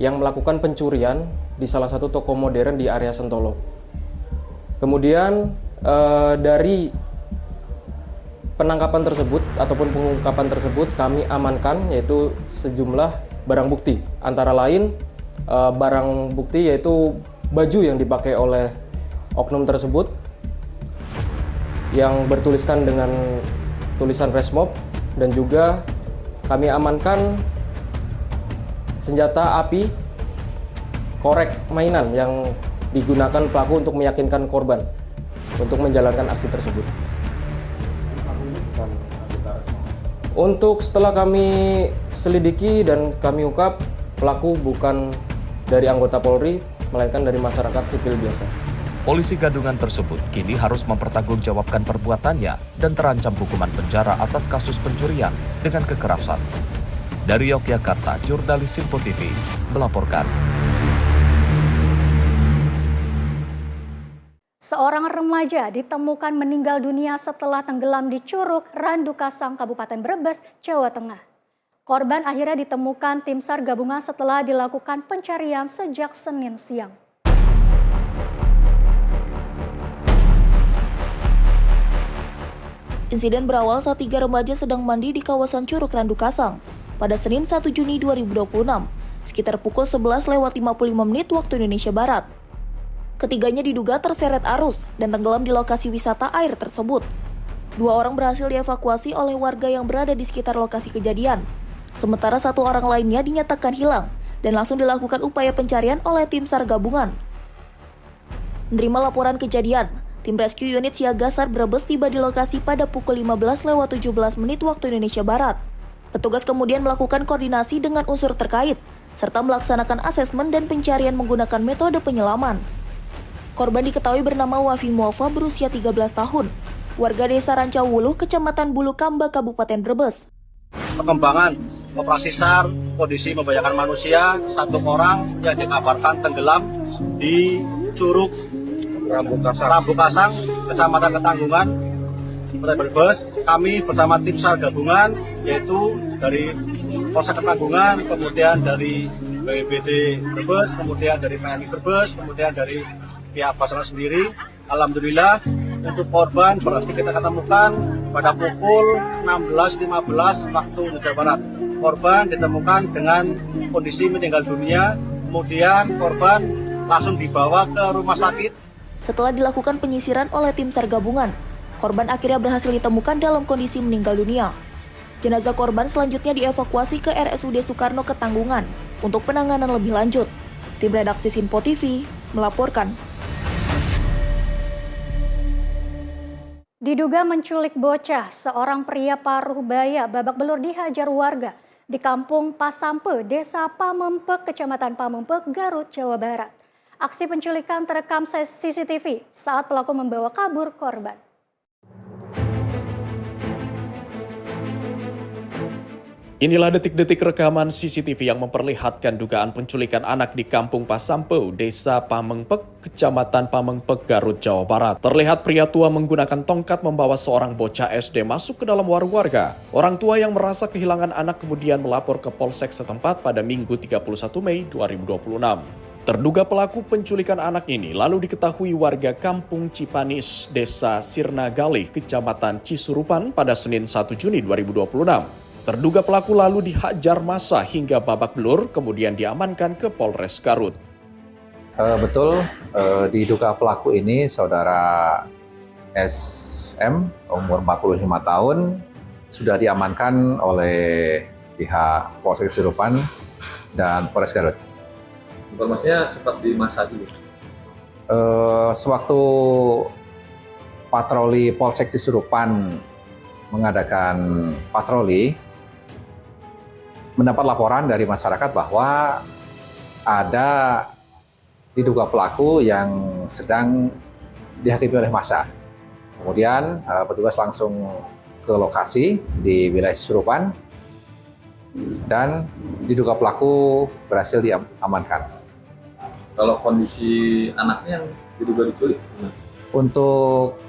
yang melakukan pencurian di salah satu toko modern di area Sentolo. Kemudian dari penangkapan tersebut ataupun pengungkapan tersebut kami amankan yaitu sejumlah barang bukti. Antara lain barang bukti yaitu baju yang dipakai oleh oknum tersebut yang bertuliskan dengan tulisan resmob, dan juga kami amankan senjata api korek mainan yang digunakan pelaku untuk meyakinkan korban untuk menjalankan aksi tersebut. Untuk setelah kami selidiki dan kami ungkap, pelaku bukan dari anggota Polri, melainkan dari masyarakat sipil biasa. Polisi gadungan tersebut kini harus mempertanggungjawabkan perbuatannya dan terancam hukuman penjara atas kasus pencurian dengan kekerasan. Dari Yogyakarta, jurnalis Simpo TV melaporkan. Seorang remaja ditemukan meninggal dunia setelah tenggelam di Curug Randu Kasang, Kabupaten Brebes, Jawa Tengah. Korban akhirnya ditemukan tim SAR gabungan setelah dilakukan pencarian sejak Senin siang. Insiden berawal saat 3 remaja sedang mandi di kawasan Curug Randu Kasang pada Senin 1 Juni 2026, sekitar pukul 11:55 waktu Indonesia Barat. Ketiganya diduga terseret arus dan tenggelam di lokasi wisata air tersebut. 2 orang berhasil dievakuasi oleh warga yang berada di sekitar lokasi kejadian. Sementara 1 orang lainnya dinyatakan hilang dan langsung dilakukan upaya pencarian oleh tim SAR gabungan. Menerima laporan kejadian, tim rescue unit siaga SAR Brebes tiba di lokasi pada pukul 15:17 waktu Indonesia Barat. Petugas kemudian melakukan koordinasi dengan unsur terkait serta melaksanakan asesmen dan pencarian menggunakan metode penyelaman. Korban diketahui bernama Wafi Muafa berusia 13 tahun, warga desa Rancawuluh, Kecamatan Bulu Kamba, Kabupaten Brebes. Perkembangan operasi SAR, kondisi membahayakan manusia, 1 orang yang dikabarkan tenggelam di Curug Randu Kasang, Kecamatan Ketanggungan, Kabupaten Brebes. Kami bersama tim SAR gabungan, yaitu dari Polsek Ketanggungan, kemudian dari BPBD Brebes, kemudian dari PNI Brebes, kemudian dari pihak Basarnas sendiri. Alhamdulillah untuk korban berhasil kita ketemukan pada pukul 16:15 waktu Indonesia Barat. Korban ditemukan dengan kondisi meninggal dunia, kemudian korban langsung dibawa ke rumah sakit. Setelah dilakukan penyisiran oleh tim SAR gabungan, korban akhirnya berhasil ditemukan dalam kondisi meninggal dunia. Jenazah korban selanjutnya dievakuasi ke RSUD Soekarno Ketanggungan untuk penanganan lebih lanjut. Tim redaksi Simpo TV melaporkan. Diduga menculik bocah, seorang pria paruh baya babak belur dihajar warga di Kampung Pasampe, Desa Pamempek, Kecamatan Pamempek, Garut, Jawa Barat. Aksi penculikan terekam CCTV saat pelaku membawa kabur korban. Inilah detik-detik rekaman CCTV yang memperlihatkan dugaan penculikan anak di Kampung Pasampe, Desa Pamempek, Kecamatan Pamempek, Garut, Jawa Barat. Terlihat pria tua menggunakan tongkat membawa seorang bocah SD masuk ke dalam warung warga. Orang tua yang merasa kehilangan anak kemudian melapor ke Polsek setempat pada Minggu 31 Mei 2026. Terduga pelaku penculikan anak ini lalu diketahui warga Kampung Cipanis, Desa Sirna Galih, Kecamatan Cisurupan pada Senin 1 Juni 2026. Terduga pelaku lalu dihajar massa hingga babak belur, kemudian diamankan ke Polres Garut. Betul, diduga pelaku ini saudara SM, umur 45 tahun, sudah diamankan oleh pihak Polsek Cisurupan dan Polres Garut. Informasinya sempat di masa dulu? Sewaktu patroli Polsek Cisurupan mengadakan patroli, mendapat laporan dari masyarakat bahwa ada diduga pelaku yang sedang dihakimi oleh massa. Kemudian petugas langsung ke lokasi di wilayah Surupan dan diduga pelaku berhasil diamankan. Kalau kondisi anaknya yang diduga diculik? Untuk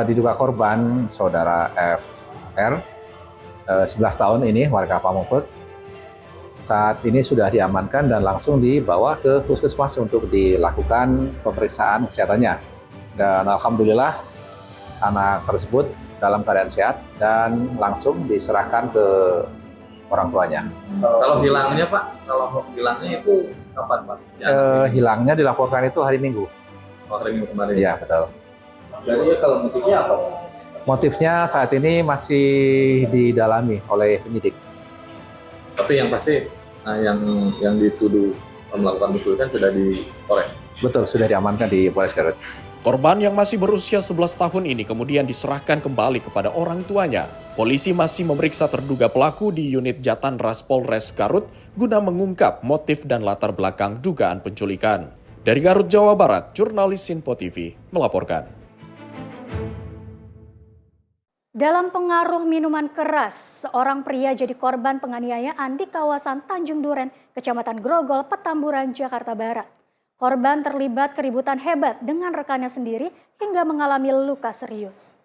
diduga korban saudara FR 11 tahun ini warga Pamengpek saat ini sudah diamankan dan langsung dibawa ke puskesmas untuk dilakukan pemeriksaan kesehatannya. Dan alhamdulillah anak tersebut dalam keadaan sehat dan langsung diserahkan ke orang tuanya. Kalau hilangnya Pak, kalau hilangnya itu kapan Pak? Hilangnya dilaporkan itu hari Minggu. Oh, hari Minggu kemarin? Iya, betul. Jadi kalau motifnya apa? Motifnya saat ini masih didalami oleh penyidik. Tapi yang pasti yang dituduh melakukan penculikan sudah di Polres? Betul, sudah diamankan di Polres Garut. Korban yang masih berusia 11 tahun ini kemudian diserahkan kembali kepada orang tuanya. Polisi masih memeriksa terduga pelaku di unit Jatan Ras Polres Garut guna mengungkap motif dan latar belakang dugaan penculikan. Dari Garut, Jawa Barat, jurnalis Sinpo TV melaporkan. Dalam pengaruh minuman keras, seorang pria jadi korban penganiayaan di kawasan Tanjung Duren, Kecamatan Grogol, Petamburan, Jakarta Barat. Korban terlibat keributan hebat dengan rekannya sendiri hingga mengalami luka serius.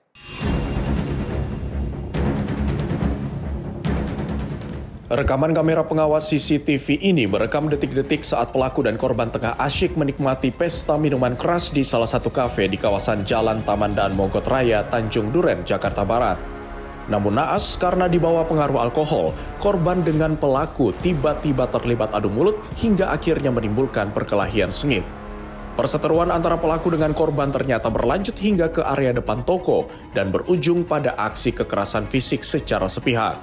Rekaman kamera pengawas CCTV ini merekam detik-detik saat pelaku dan korban tengah asyik menikmati pesta minuman keras di salah satu kafe di kawasan Jalan Taman dan Mogot Raya, Tanjung Duren, Jakarta Barat. Namun naas karena dibawa pengaruh alkohol, korban dengan pelaku tiba-tiba terlibat adu mulut hingga akhirnya menimbulkan perkelahian sengit. Perseteruan antara pelaku dengan korban ternyata berlanjut hingga ke area depan toko dan berujung pada aksi kekerasan fisik secara sepihak.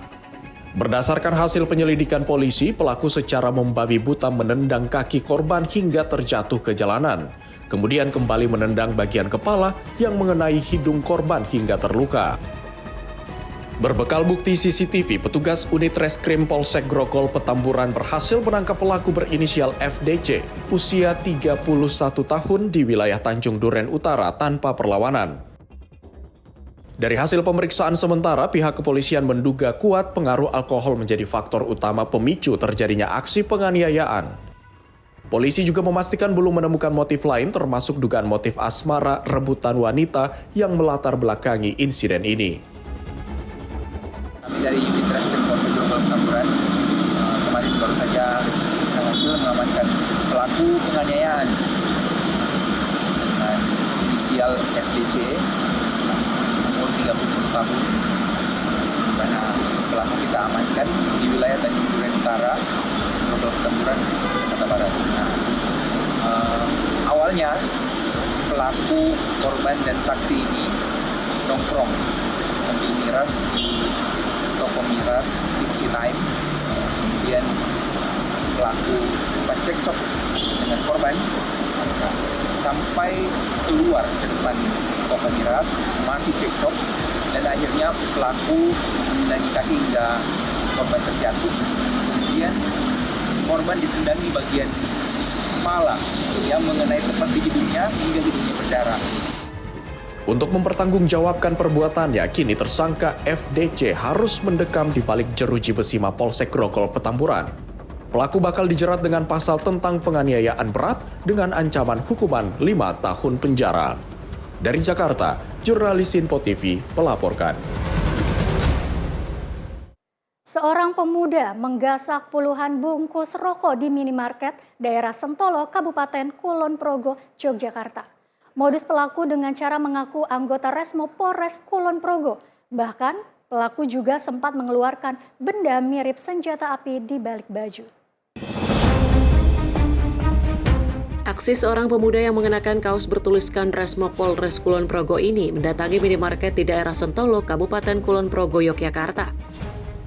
Berdasarkan hasil penyelidikan polisi, pelaku secara membabi buta menendang kaki korban hingga terjatuh ke jalanan. Kemudian kembali menendang bagian kepala yang mengenai hidung korban hingga terluka. Berbekal bukti CCTV, petugas unit reskrim Polsek Grogol Petamburan berhasil menangkap pelaku berinisial FDC, usia 31 tahun di wilayah Tanjung Duren Utara tanpa perlawanan. Dari hasil pemeriksaan sementara, pihak kepolisian menduga kuat pengaruh alkohol menjadi faktor utama pemicu terjadinya aksi penganiayaan. Polisi juga memastikan belum menemukan motif lain termasuk dugaan motif asmara rebutan wanita yang melatar belakangi insiden ini. Kami dari unit reskrim Polsek Grogol Petamburan kemarin baru saja berhasil mengamankan pelaku penganiayaan dengan inisial FDC umur 31 tahun, karena pelaku kita amankan di wilayah Tanjung Duren Utara, Grogol Petamburan, Jakarta Barat. Awalnya pelaku, korban dan saksi ini nongkrong sambil miras di toko miras Tipsy Time. Kemudian pelaku sempat cekcok dengan korban sampai keluar ke depan toko miras, masih cekcok, dan akhirnya pelaku menendangi kaki hingga korban terjatuh. Kemudian korban ditendangi bagian kepala yang mengenai tepat di hidungnya hingga hidungnya berdarah. Untuk mempertanggungjawabkan perbuatannya, kini tersangka FDC harus mendekam di balik jeruji besi Mapolsek Grogol Petamburan. Pelaku bakal dijerat dengan pasal tentang penganiayaan berat dengan ancaman hukuman 5 tahun penjara. Dari Jakarta, jurnalis Sinpo TV melaporkan. Seorang pemuda menggasak puluhan bungkus rokok di minimarket daerah Sentolo, Kabupaten Kulon Progo, Yogyakarta. Modus pelaku dengan cara mengaku anggota Resmo Polres Kulon Progo. Bahkan pelaku juga sempat mengeluarkan benda mirip senjata api di balik baju. Aksi seorang pemuda yang mengenakan kaos bertuliskan Resmo Polres Kulon Progo ini mendatangi minimarket di daerah Sentolo, Kabupaten Kulon Progo, Yogyakarta.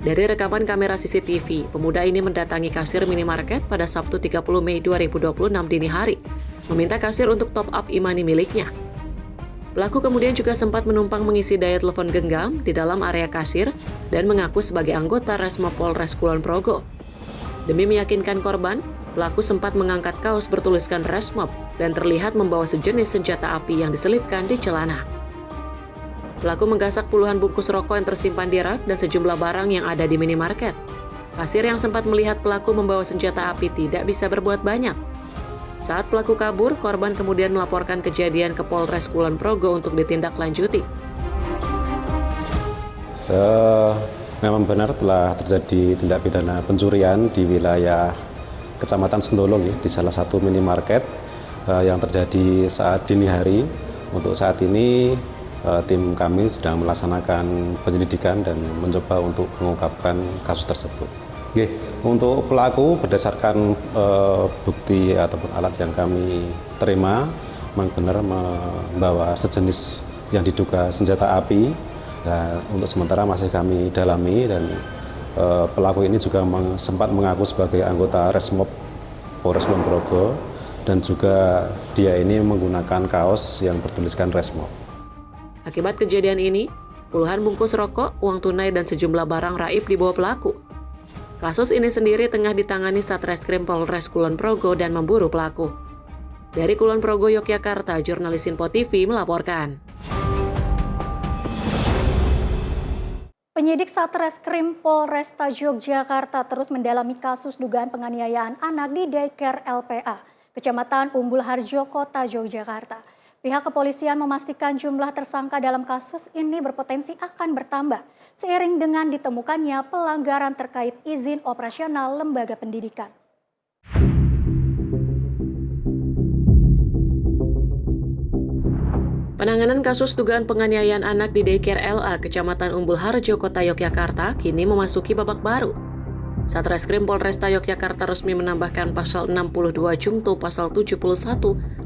Dari rekaman kamera CCTV, pemuda ini mendatangi kasir minimarket pada Sabtu 30 Mei 2026 dini hari, meminta kasir untuk top up e-money miliknya. Pelaku kemudian juga sempat menumpang mengisi daya telepon genggam di dalam area kasir dan mengaku sebagai anggota Resmo Polres Kulon Progo. Demi meyakinkan korban, pelaku sempat mengangkat kaos bertuliskan Resmob dan terlihat membawa sejenis senjata api yang diselipkan di celana. Pelaku menggasak puluhan bungkus rokok yang tersimpan di rak dan sejumlah barang yang ada di minimarket. Kasir yang sempat melihat pelaku membawa senjata api tidak bisa berbuat banyak. Saat pelaku kabur, korban kemudian melaporkan kejadian ke Polres Kulon Progo untuk ditindaklanjuti. Memang benar telah terjadi tindak pidana pencurian di wilayah Kecamatan Sentolong di salah satu minimarket yang terjadi saat dini hari. Untuk saat ini tim kami sedang melaksanakan penyelidikan dan mencoba untuk mengungkapkan kasus tersebut. Untuk pelaku berdasarkan bukti ataupun alat yang kami terima, memang benar membawa sejenis yang diduga senjata api. Nah, untuk sementara masih kami dalami dan pelaku ini juga sempat mengaku sebagai anggota Resmob Polres Kulon Progo dan juga dia ini menggunakan kaos yang bertuliskan Resmob. Akibat kejadian ini, puluhan bungkus rokok, uang tunai dan sejumlah barang raib dibawa pelaku. Kasus ini sendiri tengah ditangani Satreskrim Polres Kulon Progo dan memburu pelaku. Dari Kulon Progo, Yogyakarta, jurnalis Info TV melaporkan. Penyidik Satreskrim Polresta Yogyakarta terus mendalami kasus dugaan penganiayaan anak di Daycare LPA, Kecamatan Umbul Harjo, Kota Yogyakarta. Pihak kepolisian memastikan jumlah tersangka dalam kasus ini berpotensi akan bertambah seiring dengan ditemukannya pelanggaran terkait izin operasional lembaga pendidikan. Penanganan kasus dugaan penganiayaan anak di Daycare LA Kecamatan Umbul Harjo, Kota Yogyakarta kini memasuki babak baru. Satreskrim Polresta Yogyakarta resmi menambahkan pasal 62 Jungto pasal 71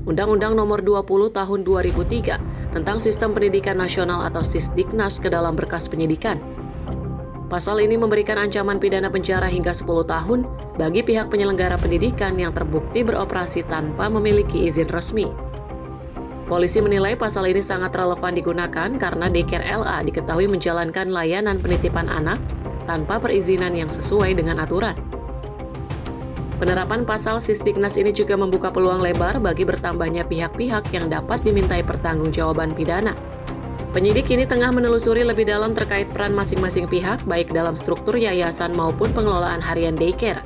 Undang-Undang Nomor 20 Tahun 2003 tentang Sistem Pendidikan Nasional atau Sisdiknas ke dalam berkas penyidikan. Pasal ini memberikan ancaman pidana penjara hingga 10 tahun bagi pihak penyelenggara pendidikan yang terbukti beroperasi tanpa memiliki izin resmi. Polisi menilai pasal ini sangat relevan digunakan karena Daycare LA diketahui menjalankan layanan penitipan anak tanpa perizinan yang sesuai dengan aturan. Penerapan pasal Sisdiknas ini juga membuka peluang lebar bagi bertambahnya pihak-pihak yang dapat dimintai pertanggungjawaban pidana. Penyidik kini tengah menelusuri lebih dalam terkait peran masing-masing pihak baik dalam struktur yayasan maupun pengelolaan harian daycare.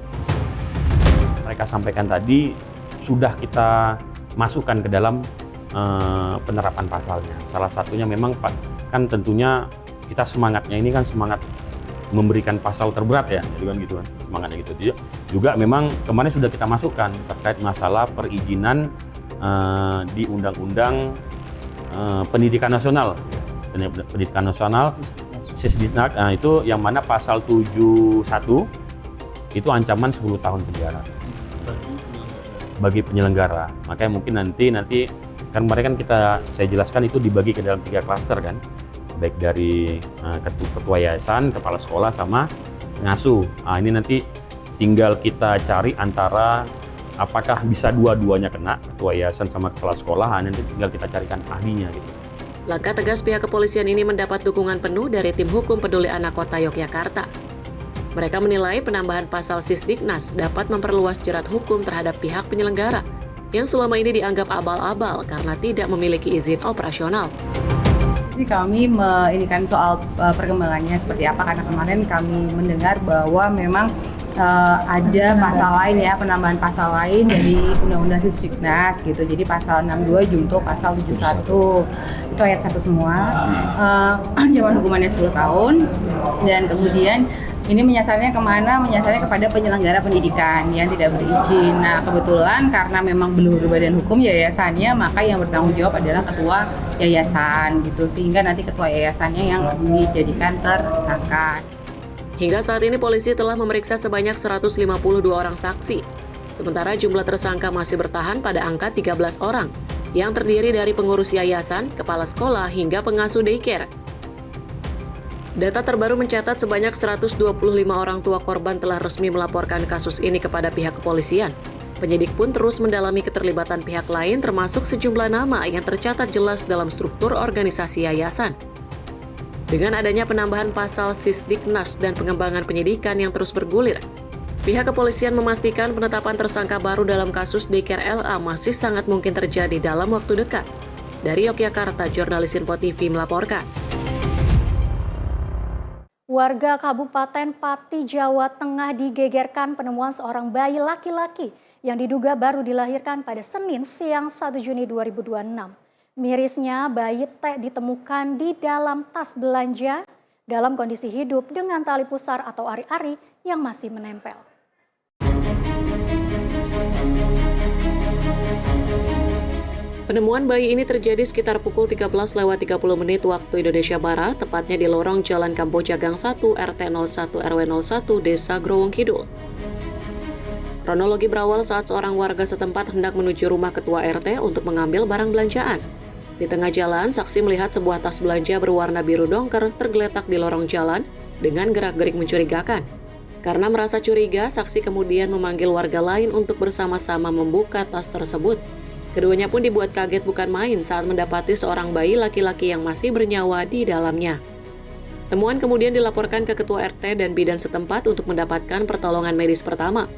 Mereka sampaikan tadi sudah kita masukkan ke dalam penerapan pasalnya. Salah satunya memang kan tentunya kita semangatnya ini kan semangat memberikan pasal terberat ya, jadi kan gitu kan semangatnya gitu. Juga memang kemarin sudah kita masukkan terkait masalah perizinan di Undang-Undang Pendidikan Nasional, Pendidikan Nasional Sisdiknas, itu yang mana pasal 71 itu ancaman 10 tahun penjara bagi penyelenggara. Makanya mungkin nanti kan kemarin kan saya jelaskan itu dibagi ke dalam 3 klaster kan, baik dari ketua yayasan, kepala sekolah sama pengasuh. Ini nanti tinggal kita cari antara apakah bisa dua-duanya kena, ketua yayasan sama kepala sekolah, nanti tinggal kita carikan ahlinya gitu. Langkah tegas pihak kepolisian ini mendapat dukungan penuh dari tim hukum Peduli Anak Kota Yogyakarta. Mereka menilai penambahan pasal Sisdiknas dapat memperluas jerat hukum terhadap pihak penyelenggara yang selama ini dianggap abal-abal karena tidak memiliki izin operasional. Kami kan soal perkembangannya seperti apa, karena kemarin kami mendengar bahwa memang ada pasal lain ya, penambahan pasal lain dari Undang-Undang Sisdiknas gitu. Jadi pasal 62 Jungto pasal 71 itu ayat 1 semua, ancaman hukumannya 10 tahun, dan kemudian ini menyasarnya kemana? Menyasarnya kepada penyelenggara pendidikan yang tidak berizin. Nah, kebetulan karena memang belum berbadan hukum yayasannya, maka yang bertanggung jawab adalah ketua yayasan gitu. Sehingga nanti ketua yayasannya yang dijadikan tersangka. Hingga saat ini polisi telah memeriksa sebanyak 152 orang saksi. Sementara jumlah tersangka masih bertahan pada angka 13 orang, yang terdiri dari pengurus yayasan, kepala sekolah, hingga pengasuh daycare. Data terbaru mencatat sebanyak 125 orang tua korban telah resmi melaporkan kasus ini kepada pihak kepolisian. Penyidik pun terus mendalami keterlibatan pihak lain termasuk sejumlah nama yang tercatat jelas dalam struktur organisasi yayasan. Dengan adanya penambahan pasal Sisdiknas dan pengembangan penyidikan yang terus bergulir, Pihak kepolisian memastikan penetapan tersangka baru dalam kasus Daycare LA masih sangat mungkin terjadi dalam waktu dekat. Dari Yogyakarta, jurnalis Info TV melaporkan. Warga Kabupaten Pati, Jawa Tengah digegerkan penemuan seorang bayi laki-laki yang diduga baru dilahirkan pada Senin siang 1 Juni 2026. Mirisnya, bayi T ditemukan di dalam tas belanja dalam kondisi hidup dengan tali pusar atau ari-ari yang masih menempel. Penemuan bayi ini terjadi sekitar pukul 13.30 waktu Indonesia Barat, tepatnya di lorong Jalan Kamboja Gang 1 RT 01 RW 01 Desa Growong Kidul. Kronologi berawal saat seorang warga setempat hendak menuju rumah ketua RT untuk mengambil barang belanjaan. Di tengah jalan, saksi melihat sebuah tas belanja berwarna biru dongker tergeletak di lorong jalan dengan gerak-gerik mencurigakan. Karena merasa curiga, saksi kemudian memanggil warga lain untuk bersama-sama membuka tas tersebut. Keduanya pun dibuat kaget bukan main saat mendapati seorang bayi laki-laki yang masih bernyawa di dalamnya. Temuan kemudian dilaporkan ke ketua RT dan bidan setempat untuk mendapatkan pertolongan medis pertama.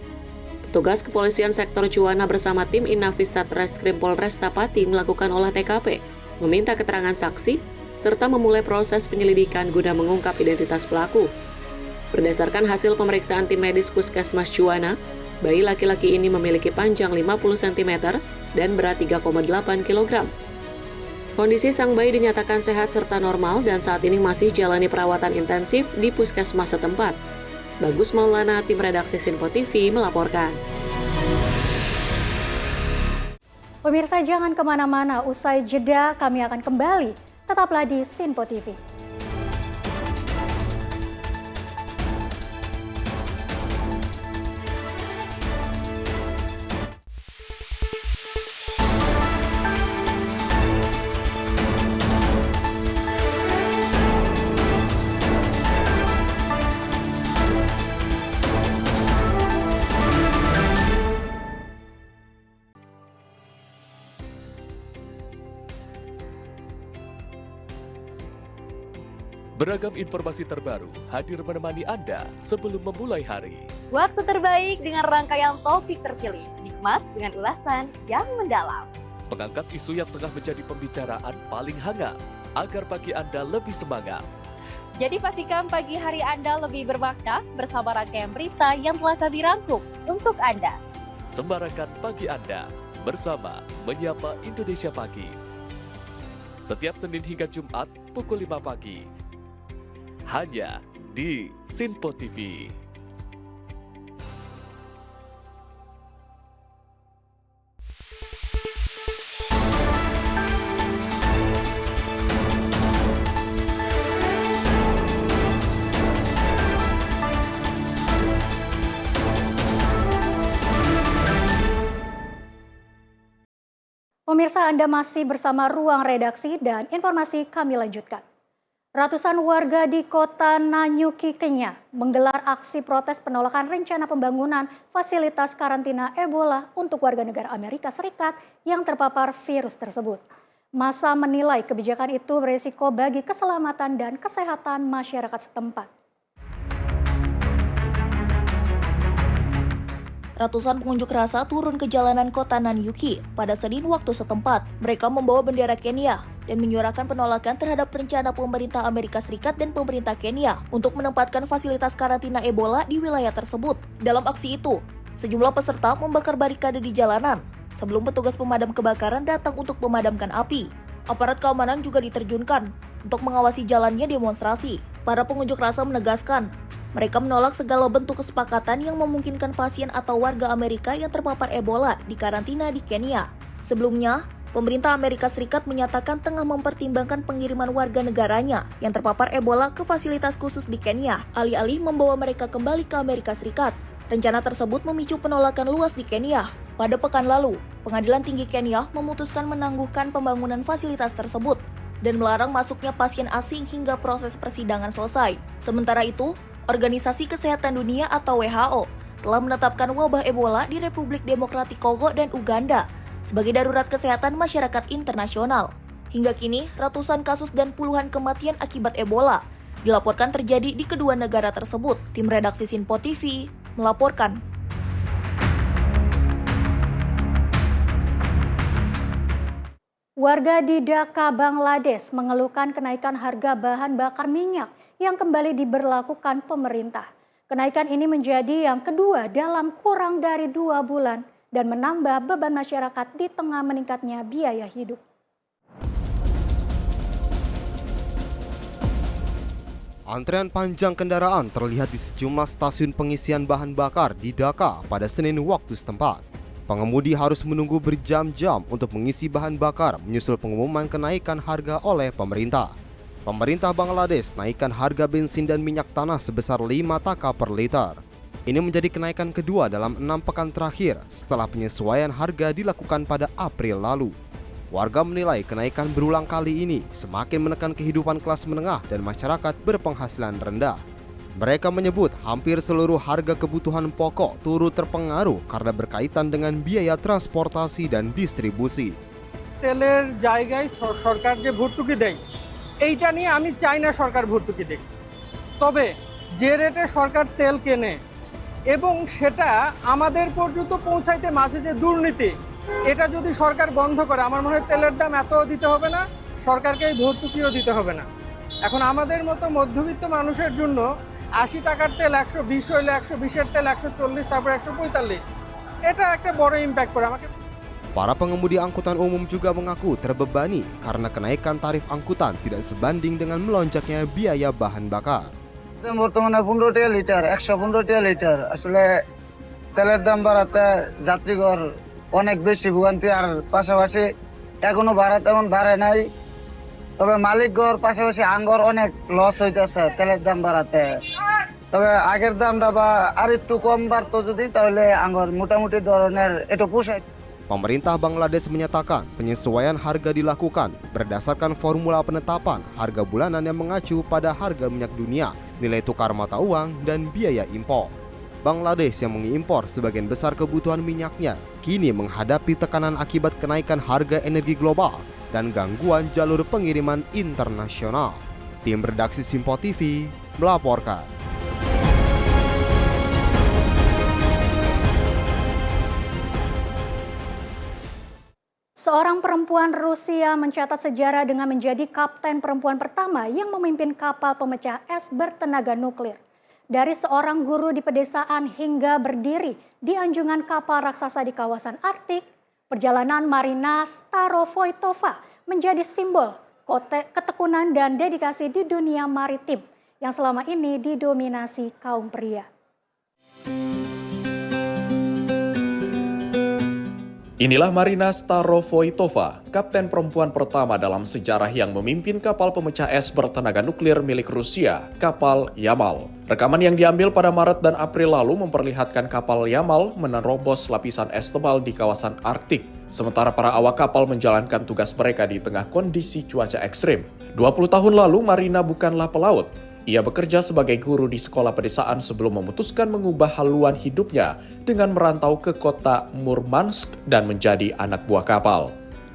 Petugas kepolisian sektor Juwana bersama tim Inafis Satreskrim Polresta Pati melakukan olah TKP, meminta keterangan saksi, serta memulai proses penyelidikan guna mengungkap identitas pelaku. Berdasarkan hasil pemeriksaan tim medis Puskesmas Juwana, bayi laki-laki ini memiliki panjang 50 cm dan berat 3,8 kg. Kondisi sang bayi dinyatakan sehat serta normal dan saat ini masih jalani perawatan intensif di puskesmas setempat. Bagus Maulana, tim redaksi Sinpo TV melaporkan. Pemirsa jangan kemana-mana, usai jeda kami akan kembali. Tetaplah di Sinpo TV. Beragam informasi terbaru hadir menemani Anda sebelum memulai hari. Waktu terbaik dengan rangkaian topik terpilih, dikemas dengan ulasan yang mendalam. Mengangkat isu yang tengah menjadi pembicaraan paling hangat, agar pagi Anda lebih semangat. Jadi pastikan pagi hari Anda lebih bermakna bersama rangkaian berita yang telah kami rangkum untuk Anda. Sembarakan pagi Anda bersama Menyapa Indonesia Pagi. Setiap Senin hingga Jumat pukul 5 pagi. Hanya di Sinpo TV. Pemirsa, Anda masih bersama Ruang Redaksi dan informasi kami lanjutkan. Ratusan warga di kota Nanyuki, Kenya menggelar aksi protes penolakan rencana pembangunan fasilitas karantina Ebola untuk warga negara Amerika Serikat yang terpapar virus tersebut. Massa menilai kebijakan itu berisiko bagi keselamatan dan kesehatan masyarakat setempat. Ratusan pengunjuk rasa turun ke jalanan kota Nanyuki pada Senin waktu setempat. Mereka membawa bendera Kenya dan menyuarakan penolakan terhadap rencana pemerintah Amerika Serikat dan pemerintah Kenya untuk menempatkan fasilitas karantina Ebola di wilayah tersebut. Dalam aksi itu, sejumlah peserta membakar barikade di jalanan sebelum petugas pemadam kebakaran datang untuk memadamkan api. Aparat keamanan juga diterjunkan untuk mengawasi jalannya demonstrasi. Para pengunjuk rasa menegaskan mereka menolak segala bentuk kesepakatan yang memungkinkan pasien atau warga Amerika yang terpapar Ebola dikarantina di Kenya. Sebelumnya, pemerintah Amerika Serikat menyatakan tengah mempertimbangkan pengiriman warga negaranya yang terpapar Ebola ke fasilitas khusus di Kenya, alih-alih membawa mereka kembali ke Amerika Serikat. Rencana tersebut memicu penolakan luas di Kenya. Pada pekan lalu, Pengadilan Tinggi Kenya memutuskan menangguhkan pembangunan fasilitas tersebut dan melarang masuknya pasien asing hingga proses persidangan selesai. Sementara itu, Organisasi Kesehatan Dunia atau WHO telah menetapkan wabah Ebola di Republik Demokratik Kongo dan Uganda sebagai darurat kesehatan masyarakat internasional. Hingga kini, ratusan kasus dan puluhan kematian akibat Ebola dilaporkan terjadi di kedua negara tersebut. Tim redaksi Sinpo TV melaporkan. Warga di Dhaka, Bangladesh mengeluhkan kenaikan harga bahan bakar minyak yang kembali diberlakukan pemerintah. Kenaikan ini menjadi yang kedua dalam kurang dari 2 bulan dan menambah beban masyarakat di tengah meningkatnya biaya hidup. Antrean panjang kendaraan terlihat di sejumlah stasiun pengisian bahan bakar di Dhaka pada Senin waktu setempat. Pengemudi harus menunggu berjam-jam untuk mengisi bahan bakar menyusul pengumuman kenaikan harga oleh pemerintah. Pemerintah Bangladesh naikkan harga bensin dan minyak tanah sebesar 5 taka per liter. Ini menjadi kenaikan kedua dalam 6 pekan terakhir setelah penyesuaian harga dilakukan pada April lalu. Warga menilai kenaikan berulang kali ini semakin menekan kehidupan kelas menengah dan masyarakat berpenghasilan rendah. Mereka menyebut hampir seluruh harga kebutuhan pokok turut terpengaruh karena berkaitan dengan biaya transportasi dan distribusi. তেলের জায়গায় সরকার যে ভর্তুকি দেয় এইটা নিয়ে আমি চাই না সরকার ভর্তুকি দেয়, তবে যে রেটে সরকার তেল কেনে এবং সেটা আমাদের পর্যন্ত পৌঁছাইতে মাঝে যে দুর্নীতি, এটা যদি সরকার বন্ধ করে আমার মনে হয় তেলের দাম এত দিতে হবে না, সরকারকে এই ভর্তুকিও দিতে হবে না। এখন আমাদের মতো মধ্যবিত্ত মানুষের জন্য 80 টাকার তেল 120 হইলে 120-এর তেল 140, তারপর 145, এটা একটা বড় ইম্প্যাক্ট করে আমাকে। Para pengemudi angkutan umum juga mengaku terbebani karena kenaikan tarif angkutan tidak sebanding dengan melonjaknya biaya bahan bakar. বর্তমানে 15 টাকা লিটার, 115 টাকা লিটার। আসলে তেলের দাম বাড়াতে যাত্রীগণ অনেক বেশি ভোগান্তি, আর পাশাপাশি এখনো ভাড়া তেমন বাড়ে নাই। তবে মালিকগর পাশাপাশি আঙ্গর অনেক লস হইতেছে তেলের দাম বাড়াতে। তবে আগের দামটা বা আর একটু কম বাড়তো যদি, তাহলে আঙ্গর মোটামুটি ধরনের একটু পোষায়। Pemerintah Bangladesh menyatakan penyesuaian harga dilakukan berdasarkan formula penetapan harga bulanan yang mengacu pada harga minyak dunia, nilai tukar mata uang, dan biaya impor. Bangladesh yang mengimpor sebagian besar kebutuhan minyaknya kini menghadapi tekanan akibat kenaikan harga energi global dan gangguan jalur pengiriman internasional. Tim redaksi Simpo TV melaporkan. Seorang perempuan Rusia mencatat sejarah dengan menjadi kapten perempuan pertama yang memimpin kapal pemecah es bertenaga nuklir. Dari seorang guru di pedesaan hingga berdiri di anjungan kapal raksasa di kawasan Arktik, perjalanan Marina Starovoitova menjadi simbol ketekunan dan dedikasi di dunia maritim yang selama ini didominasi kaum pria. Inilah Marina Starovoitova, kapten perempuan pertama dalam sejarah yang memimpin kapal pemecah es bertenaga nuklir milik Rusia, kapal Yamal. Rekaman yang diambil pada Maret dan April lalu memperlihatkan kapal Yamal menerobos lapisan es tebal di kawasan Arktik, sementara para awak kapal menjalankan tugas mereka di tengah kondisi cuaca ekstrim. 20 tahun lalu Marina bukanlah pelaut. Ia bekerja sebagai guru di sekolah pedesaan sebelum memutuskan mengubah haluan hidupnya dengan merantau ke kota Murmansk dan menjadi anak buah kapal.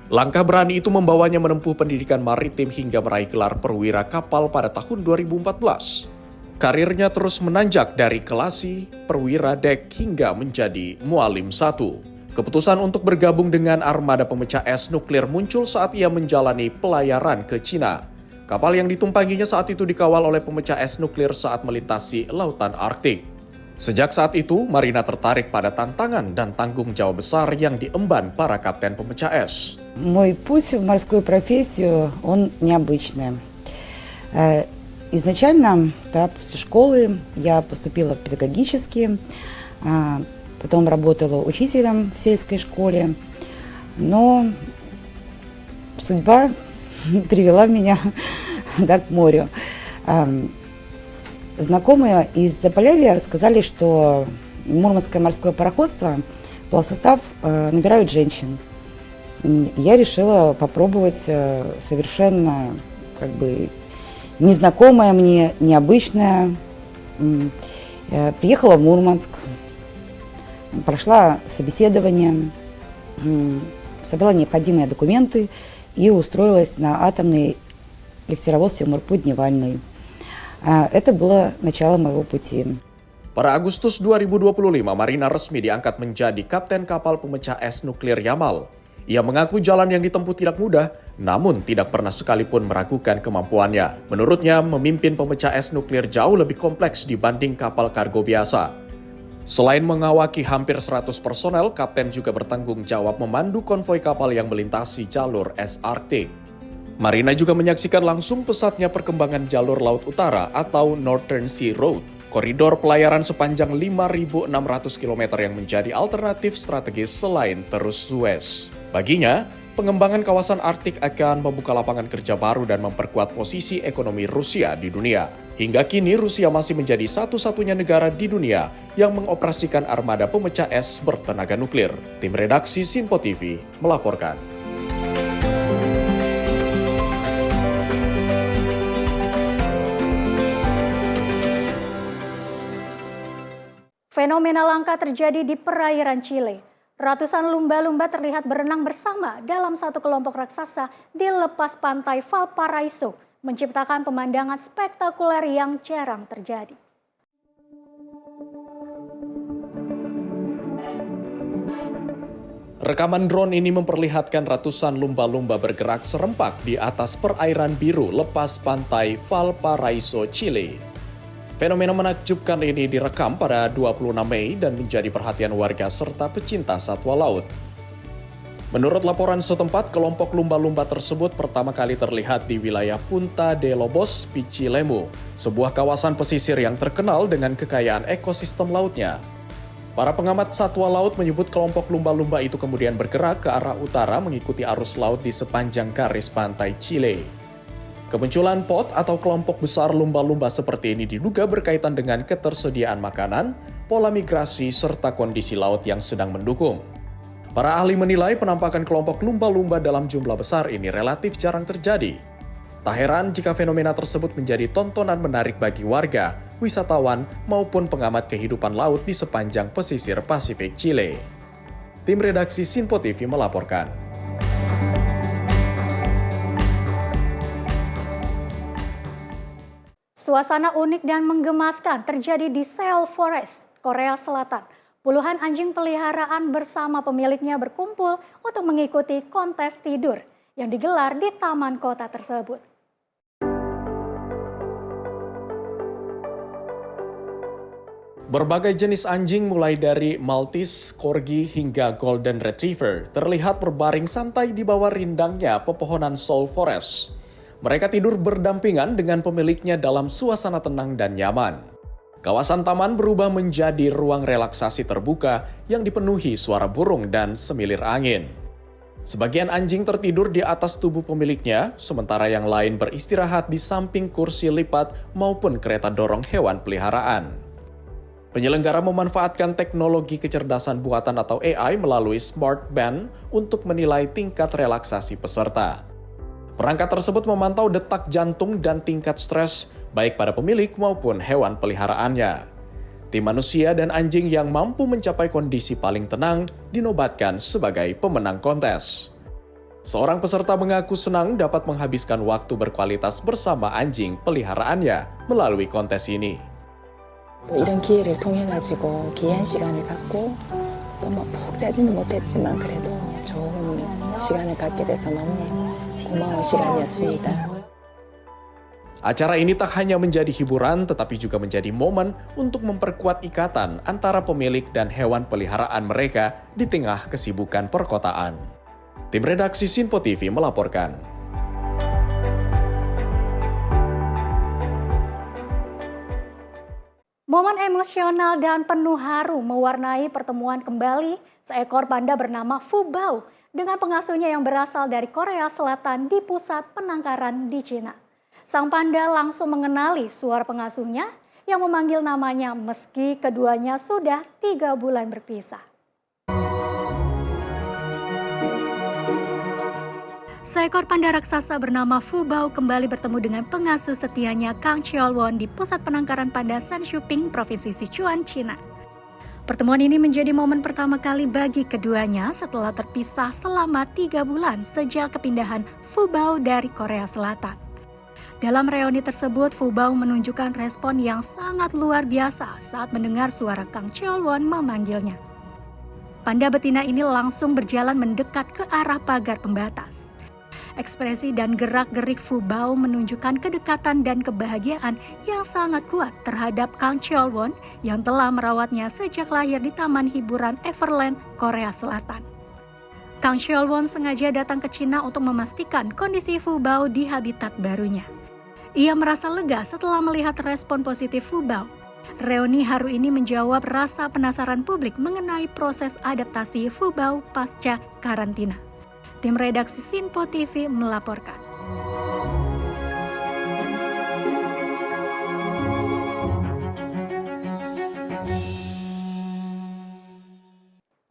Langkah berani itu membawanya menempuh pendidikan maritim hingga meraih gelar perwira kapal pada tahun 2014. Karirnya terus menanjak dari kelasi, perwira dek hingga menjadi mualim 1. Keputusan untuk bergabung dengan armada pemecah es nuklir muncul saat ia menjalani pelayaran ke Cina. Kapal yang ditumpanginya saat itu dikawal oleh pemecah es nuklir saat melintasi lautan Arktik. Sejak saat itu, Marina tertarik pada tantangan dan tanggung jawab besar yang diemban para kapten pemecah es. Мой путь в морскую профессию, он необычный. Изначально, после школы я поступила в педагогический, потом работала учителем в сельской школе, но судьба привела меня к морю. Знакомые из Заполярья рассказали, что Мурманское морское пароходство, плавсостав набирают женщин. Я решила попробовать совершенно незнакомое мне, необычное. Приехала в Мурманск, прошла собеседование, собрала необходимые документы и устроилась на атомный легтеровоз Севморпуть-Дневальный. Это было начало моего пути. Pada Agustus 2025, Marina resmi diangkat menjadi kapten kapal pemecah es nuklir Yamal. Ia mengaku jalan yang ditempuh tidak mudah, namun tidak pernah sekalipun meragukan kemampuannya. Menurutnya, memimpin pemecah es nuklir jauh lebih kompleks dibanding kapal kargo biasa. Selain mengawaki hampir 100 personel, kapten juga bertanggung jawab memandu konvoi kapal yang melintasi jalur es Arktik. Marina juga menyaksikan langsung pesatnya perkembangan jalur Laut Utara atau Northern Sea Road, koridor pelayaran sepanjang 5.600 km yang menjadi alternatif strategis selain terus Suez. Baginya, pengembangan kawasan Arktik akan membuka lapangan kerja baru dan memperkuat posisi ekonomi Rusia di dunia. Hingga kini Rusia masih menjadi satu-satunya negara di dunia yang mengoperasikan armada pemecah es bertenaga nuklir. Tim redaksi Sinpo TV melaporkan. Fenomena langka terjadi di perairan Chile. Ratusan lumba-lumba terlihat berenang bersama dalam satu kelompok raksasa di lepas pantai Valparaiso, menciptakan pemandangan spektakuler yang jarang terjadi. Rekaman drone ini memperlihatkan ratusan lumba-lumba bergerak serempak di atas perairan biru lepas pantai Valparaiso, Chile. Fenomena menakjubkan ini direkam pada 26 Mei dan menjadi perhatian warga serta pecinta satwa laut. Menurut laporan setempat, kelompok lumba-lumba tersebut pertama kali terlihat di wilayah Punta de Lobos, Pichilemu, sebuah kawasan pesisir yang terkenal dengan kekayaan ekosistem lautnya. Para pengamat satwa laut menyebut kelompok lumba-lumba itu kemudian bergerak ke arah utara mengikuti arus laut di sepanjang garis pantai Chile. Kemunculan pot atau kelompok besar lumba-lumba seperti ini diduga berkaitan dengan ketersediaan makanan, pola migrasi, serta kondisi laut yang sedang mendukung. Para ahli menilai penampakan kelompok lumba-lumba dalam jumlah besar ini relatif jarang terjadi. Tak heran jika fenomena tersebut menjadi tontonan menarik bagi warga, wisatawan, maupun pengamat kehidupan laut di sepanjang pesisir Pasifik Chile. Tim redaksi Sinpo TV melaporkan. Suasana unik dan menggemaskan terjadi di Seoul Forest, Korea Selatan. Puluhan anjing peliharaan bersama pemiliknya berkumpul untuk mengikuti kontes tidur yang digelar di taman kota tersebut. Berbagai jenis anjing mulai dari Maltese, Corgi hingga Golden Retriever terlihat berbaring santai di bawah rindangnya pepohonan Seoul Forest. Mereka tidur berdampingan dengan pemiliknya dalam suasana tenang dan nyaman. Kawasan taman berubah menjadi ruang relaksasi terbuka yang dipenuhi suara burung dan semilir angin. Sebagian anjing tertidur di atas tubuh pemiliknya, sementara yang lain beristirahat di samping kursi lipat maupun kereta dorong hewan peliharaan. Penyelenggara memanfaatkan teknologi kecerdasan buatan atau AI melalui Smart Band untuk menilai tingkat relaksasi peserta. Perangkat tersebut memantau detak jantung dan tingkat stres baik pada pemilik maupun hewan peliharaannya. Tim manusia dan anjing yang mampu mencapai kondisi paling tenang dinobatkan sebagai pemenang kontes. Seorang peserta mengaku senang dapat menghabiskan waktu berkualitas bersama anjing peliharaannya melalui kontes ini. 이런 기회를 통해 가지고 귀한 시간을 갖고 또 뭐 푹 자지는 못했지만 그래도 좋은 시간을 갖게 돼서 너무 고마운 시간이었습니다. Acara ini tak hanya menjadi hiburan tetapi juga menjadi momen untuk memperkuat ikatan antara pemilik dan hewan peliharaan mereka di tengah kesibukan perkotaan. Tim redaksi Sinpo TV melaporkan. Momen emosional dan penuh haru mewarnai pertemuan kembali seekor panda bernama Fubao dengan pengasuhnya yang berasal dari Korea Selatan di pusat penangkaran di Cina. Sang panda langsung mengenali suara pengasuhnya yang memanggil namanya meski keduanya sudah 3 bulan berpisah. Seekor panda raksasa bernama Fubao kembali bertemu dengan pengasuh setianya Kang Cheol-won di pusat penangkaran panda Sanshuping, Provinsi Sichuan, Cina. Pertemuan ini menjadi momen pertama kali bagi keduanya setelah terpisah selama 3 bulan sejak kepindahan Fubao dari Korea Selatan. Dalam reuni tersebut, Fubao menunjukkan respon yang sangat luar biasa saat mendengar suara Kang Cheol-won memanggilnya. Panda betina ini langsung berjalan mendekat ke arah pagar pembatas. Ekspresi dan gerak-gerik Fubao menunjukkan kedekatan dan kebahagiaan yang sangat kuat terhadap Kang Cheol-won yang telah merawatnya sejak lahir di Taman Hiburan Everland, Korea Selatan. Kang Cheol-won sengaja datang ke Cina untuk memastikan kondisi Fubao di habitat barunya. Ia merasa lega setelah melihat respon positif Fubao. Reuni haru ini menjawab rasa penasaran publik mengenai proses adaptasi Fubao pasca karantina. Tim redaksi Sinpo TV melaporkan.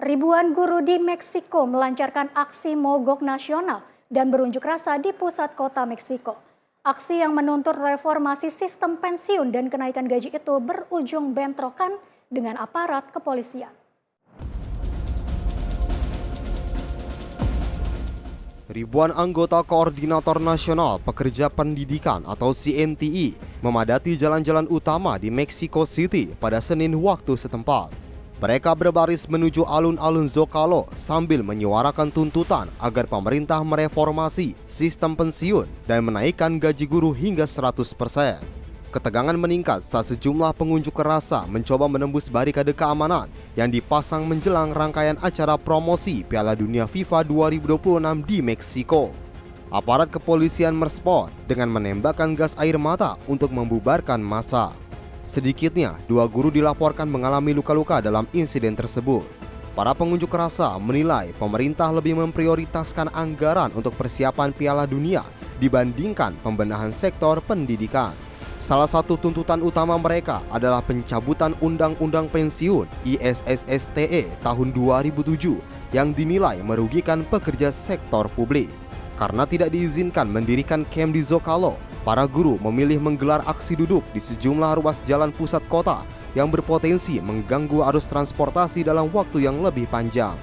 Ribuan guru di Meksiko melancarkan aksi mogok nasional dan berunjuk rasa di pusat kota Meksiko. Aksi yang menuntut reformasi sistem pensiun dan kenaikan gaji itu berujung bentrokan dengan aparat kepolisian. Ribuan anggota Koordinator Nasional Pekerja Pendidikan atau CNTI memadati jalan-jalan utama di Mexico City pada Senin waktu setempat. Mereka berbaris menuju alun-alun Zocalo sambil menyuarakan tuntutan agar pemerintah mereformasi sistem pensiun dan menaikkan gaji guru hingga 100%. Ketegangan meningkat saat sejumlah pengunjuk rasa mencoba menembus barikade keamanan yang dipasang menjelang rangkaian acara promosi Piala Dunia FIFA 2026 di Meksiko. Aparat kepolisian merespon dengan menembakkan gas air mata untuk membubarkan massa. Sedikitnya, 2 guru dilaporkan mengalami luka-luka dalam insiden tersebut. Para pengunjuk rasa menilai pemerintah lebih memprioritaskan anggaran untuk persiapan Piala Dunia dibandingkan pembenahan sektor pendidikan. Salah satu tuntutan utama mereka adalah pencabutan Undang-Undang Pensiun ISSSTE tahun 2007 yang dinilai merugikan pekerja sektor publik. Karena tidak diizinkan mendirikan camp di Zocalo, para guru memilih menggelar aksi duduk di sejumlah ruas jalan pusat kota yang berpotensi mengganggu arus transportasi dalam waktu yang lebih panjang.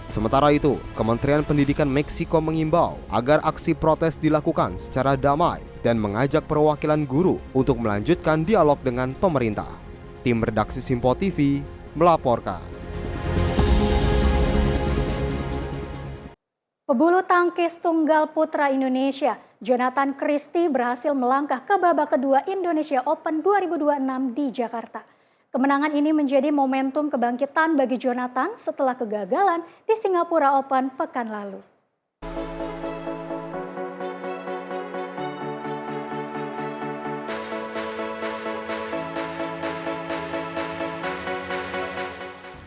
Sementara itu, Kementerian Pendidikan Meksiko mengimbau agar aksi protes dilakukan secara damai dan mengajak perwakilan guru untuk melanjutkan dialog dengan pemerintah. Tim redaksi Simpo TV melaporkan. Pebulu tangkis tunggal putra Indonesia, Jonathan Christie berhasil melangkah ke babak kedua Indonesia Open 2026 di Jakarta. Kemenangan ini menjadi momentum kebangkitan bagi Jonathan setelah kegagalan di Singapura Open pekan lalu.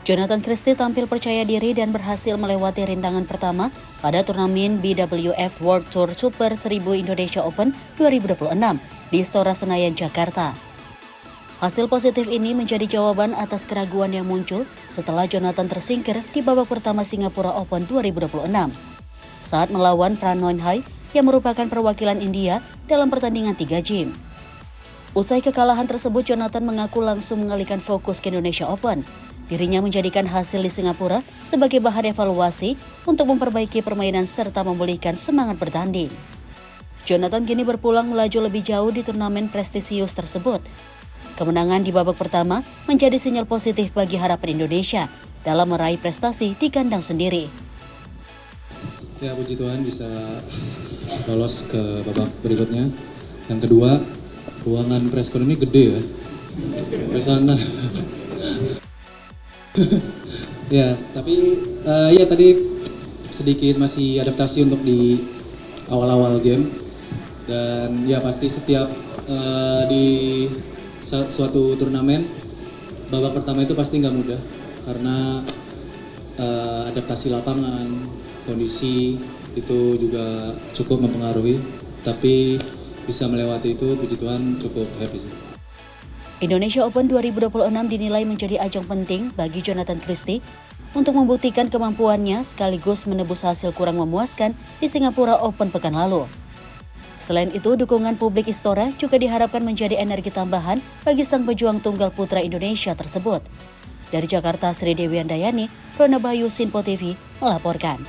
Jonathan Christie tampil percaya diri dan berhasil melewati rintangan pertama pada turnamen BWF World Tour Super 1000 Indonesia Open 2026 di Istora Senayan, Jakarta. Hasil positif ini menjadi jawaban atas keraguan yang muncul setelah Jonathan tersingkir di babak pertama Singapura Open 2026 saat melawan Pranoy yang merupakan perwakilan India dalam pertandingan 3 game. Usai kekalahan tersebut, Jonathan mengaku langsung mengalihkan fokus ke Indonesia Open. Dirinya menjadikan hasil di Singapura sebagai bahan evaluasi untuk memperbaiki permainan serta memulihkan semangat bertanding. Jonathan kini berpulang melaju lebih jauh di turnamen prestisius tersebut. Kemenangan di babak pertama menjadi sinyal positif bagi harapan Indonesia dalam meraih prestasi di kandang sendiri. Ya, puji Tuhan bisa lolos ke babak berikutnya. Yang kedua, ruangan preskon ini gede ya. Di sana. Ya, tapi ya tadi sedikit masih adaptasi untuk di awal-awal game. Dan ya pasti setiap di suatu turnamen babak pertama itu pasti nggak mudah karena adaptasi lapangan, kondisi itu juga cukup mempengaruhi. Tapi bisa melewati itu, puji Tuhan cukup happy sih. Indonesia Open 2026 dinilai menjadi ajang penting bagi Jonathan Christie untuk membuktikan kemampuannya sekaligus menebus hasil kurang memuaskan di Singapura Open pekan lalu. Selain itu, dukungan publik Istora juga diharapkan menjadi energi tambahan bagi sang pejuang tunggal putra Indonesia tersebut. Dari Jakarta, Sri Dewi Andayani, Rona Bayu, Sinpo TV melaporkan.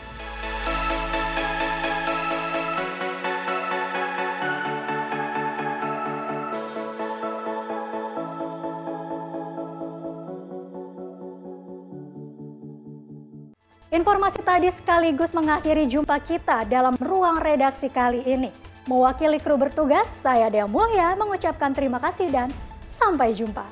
Informasi tadi sekaligus mengakhiri jumpa kita dalam ruang redaksi kali ini. Mewakili kru bertugas, saya Dea Mulya mengucapkan terima kasih dan sampai jumpa.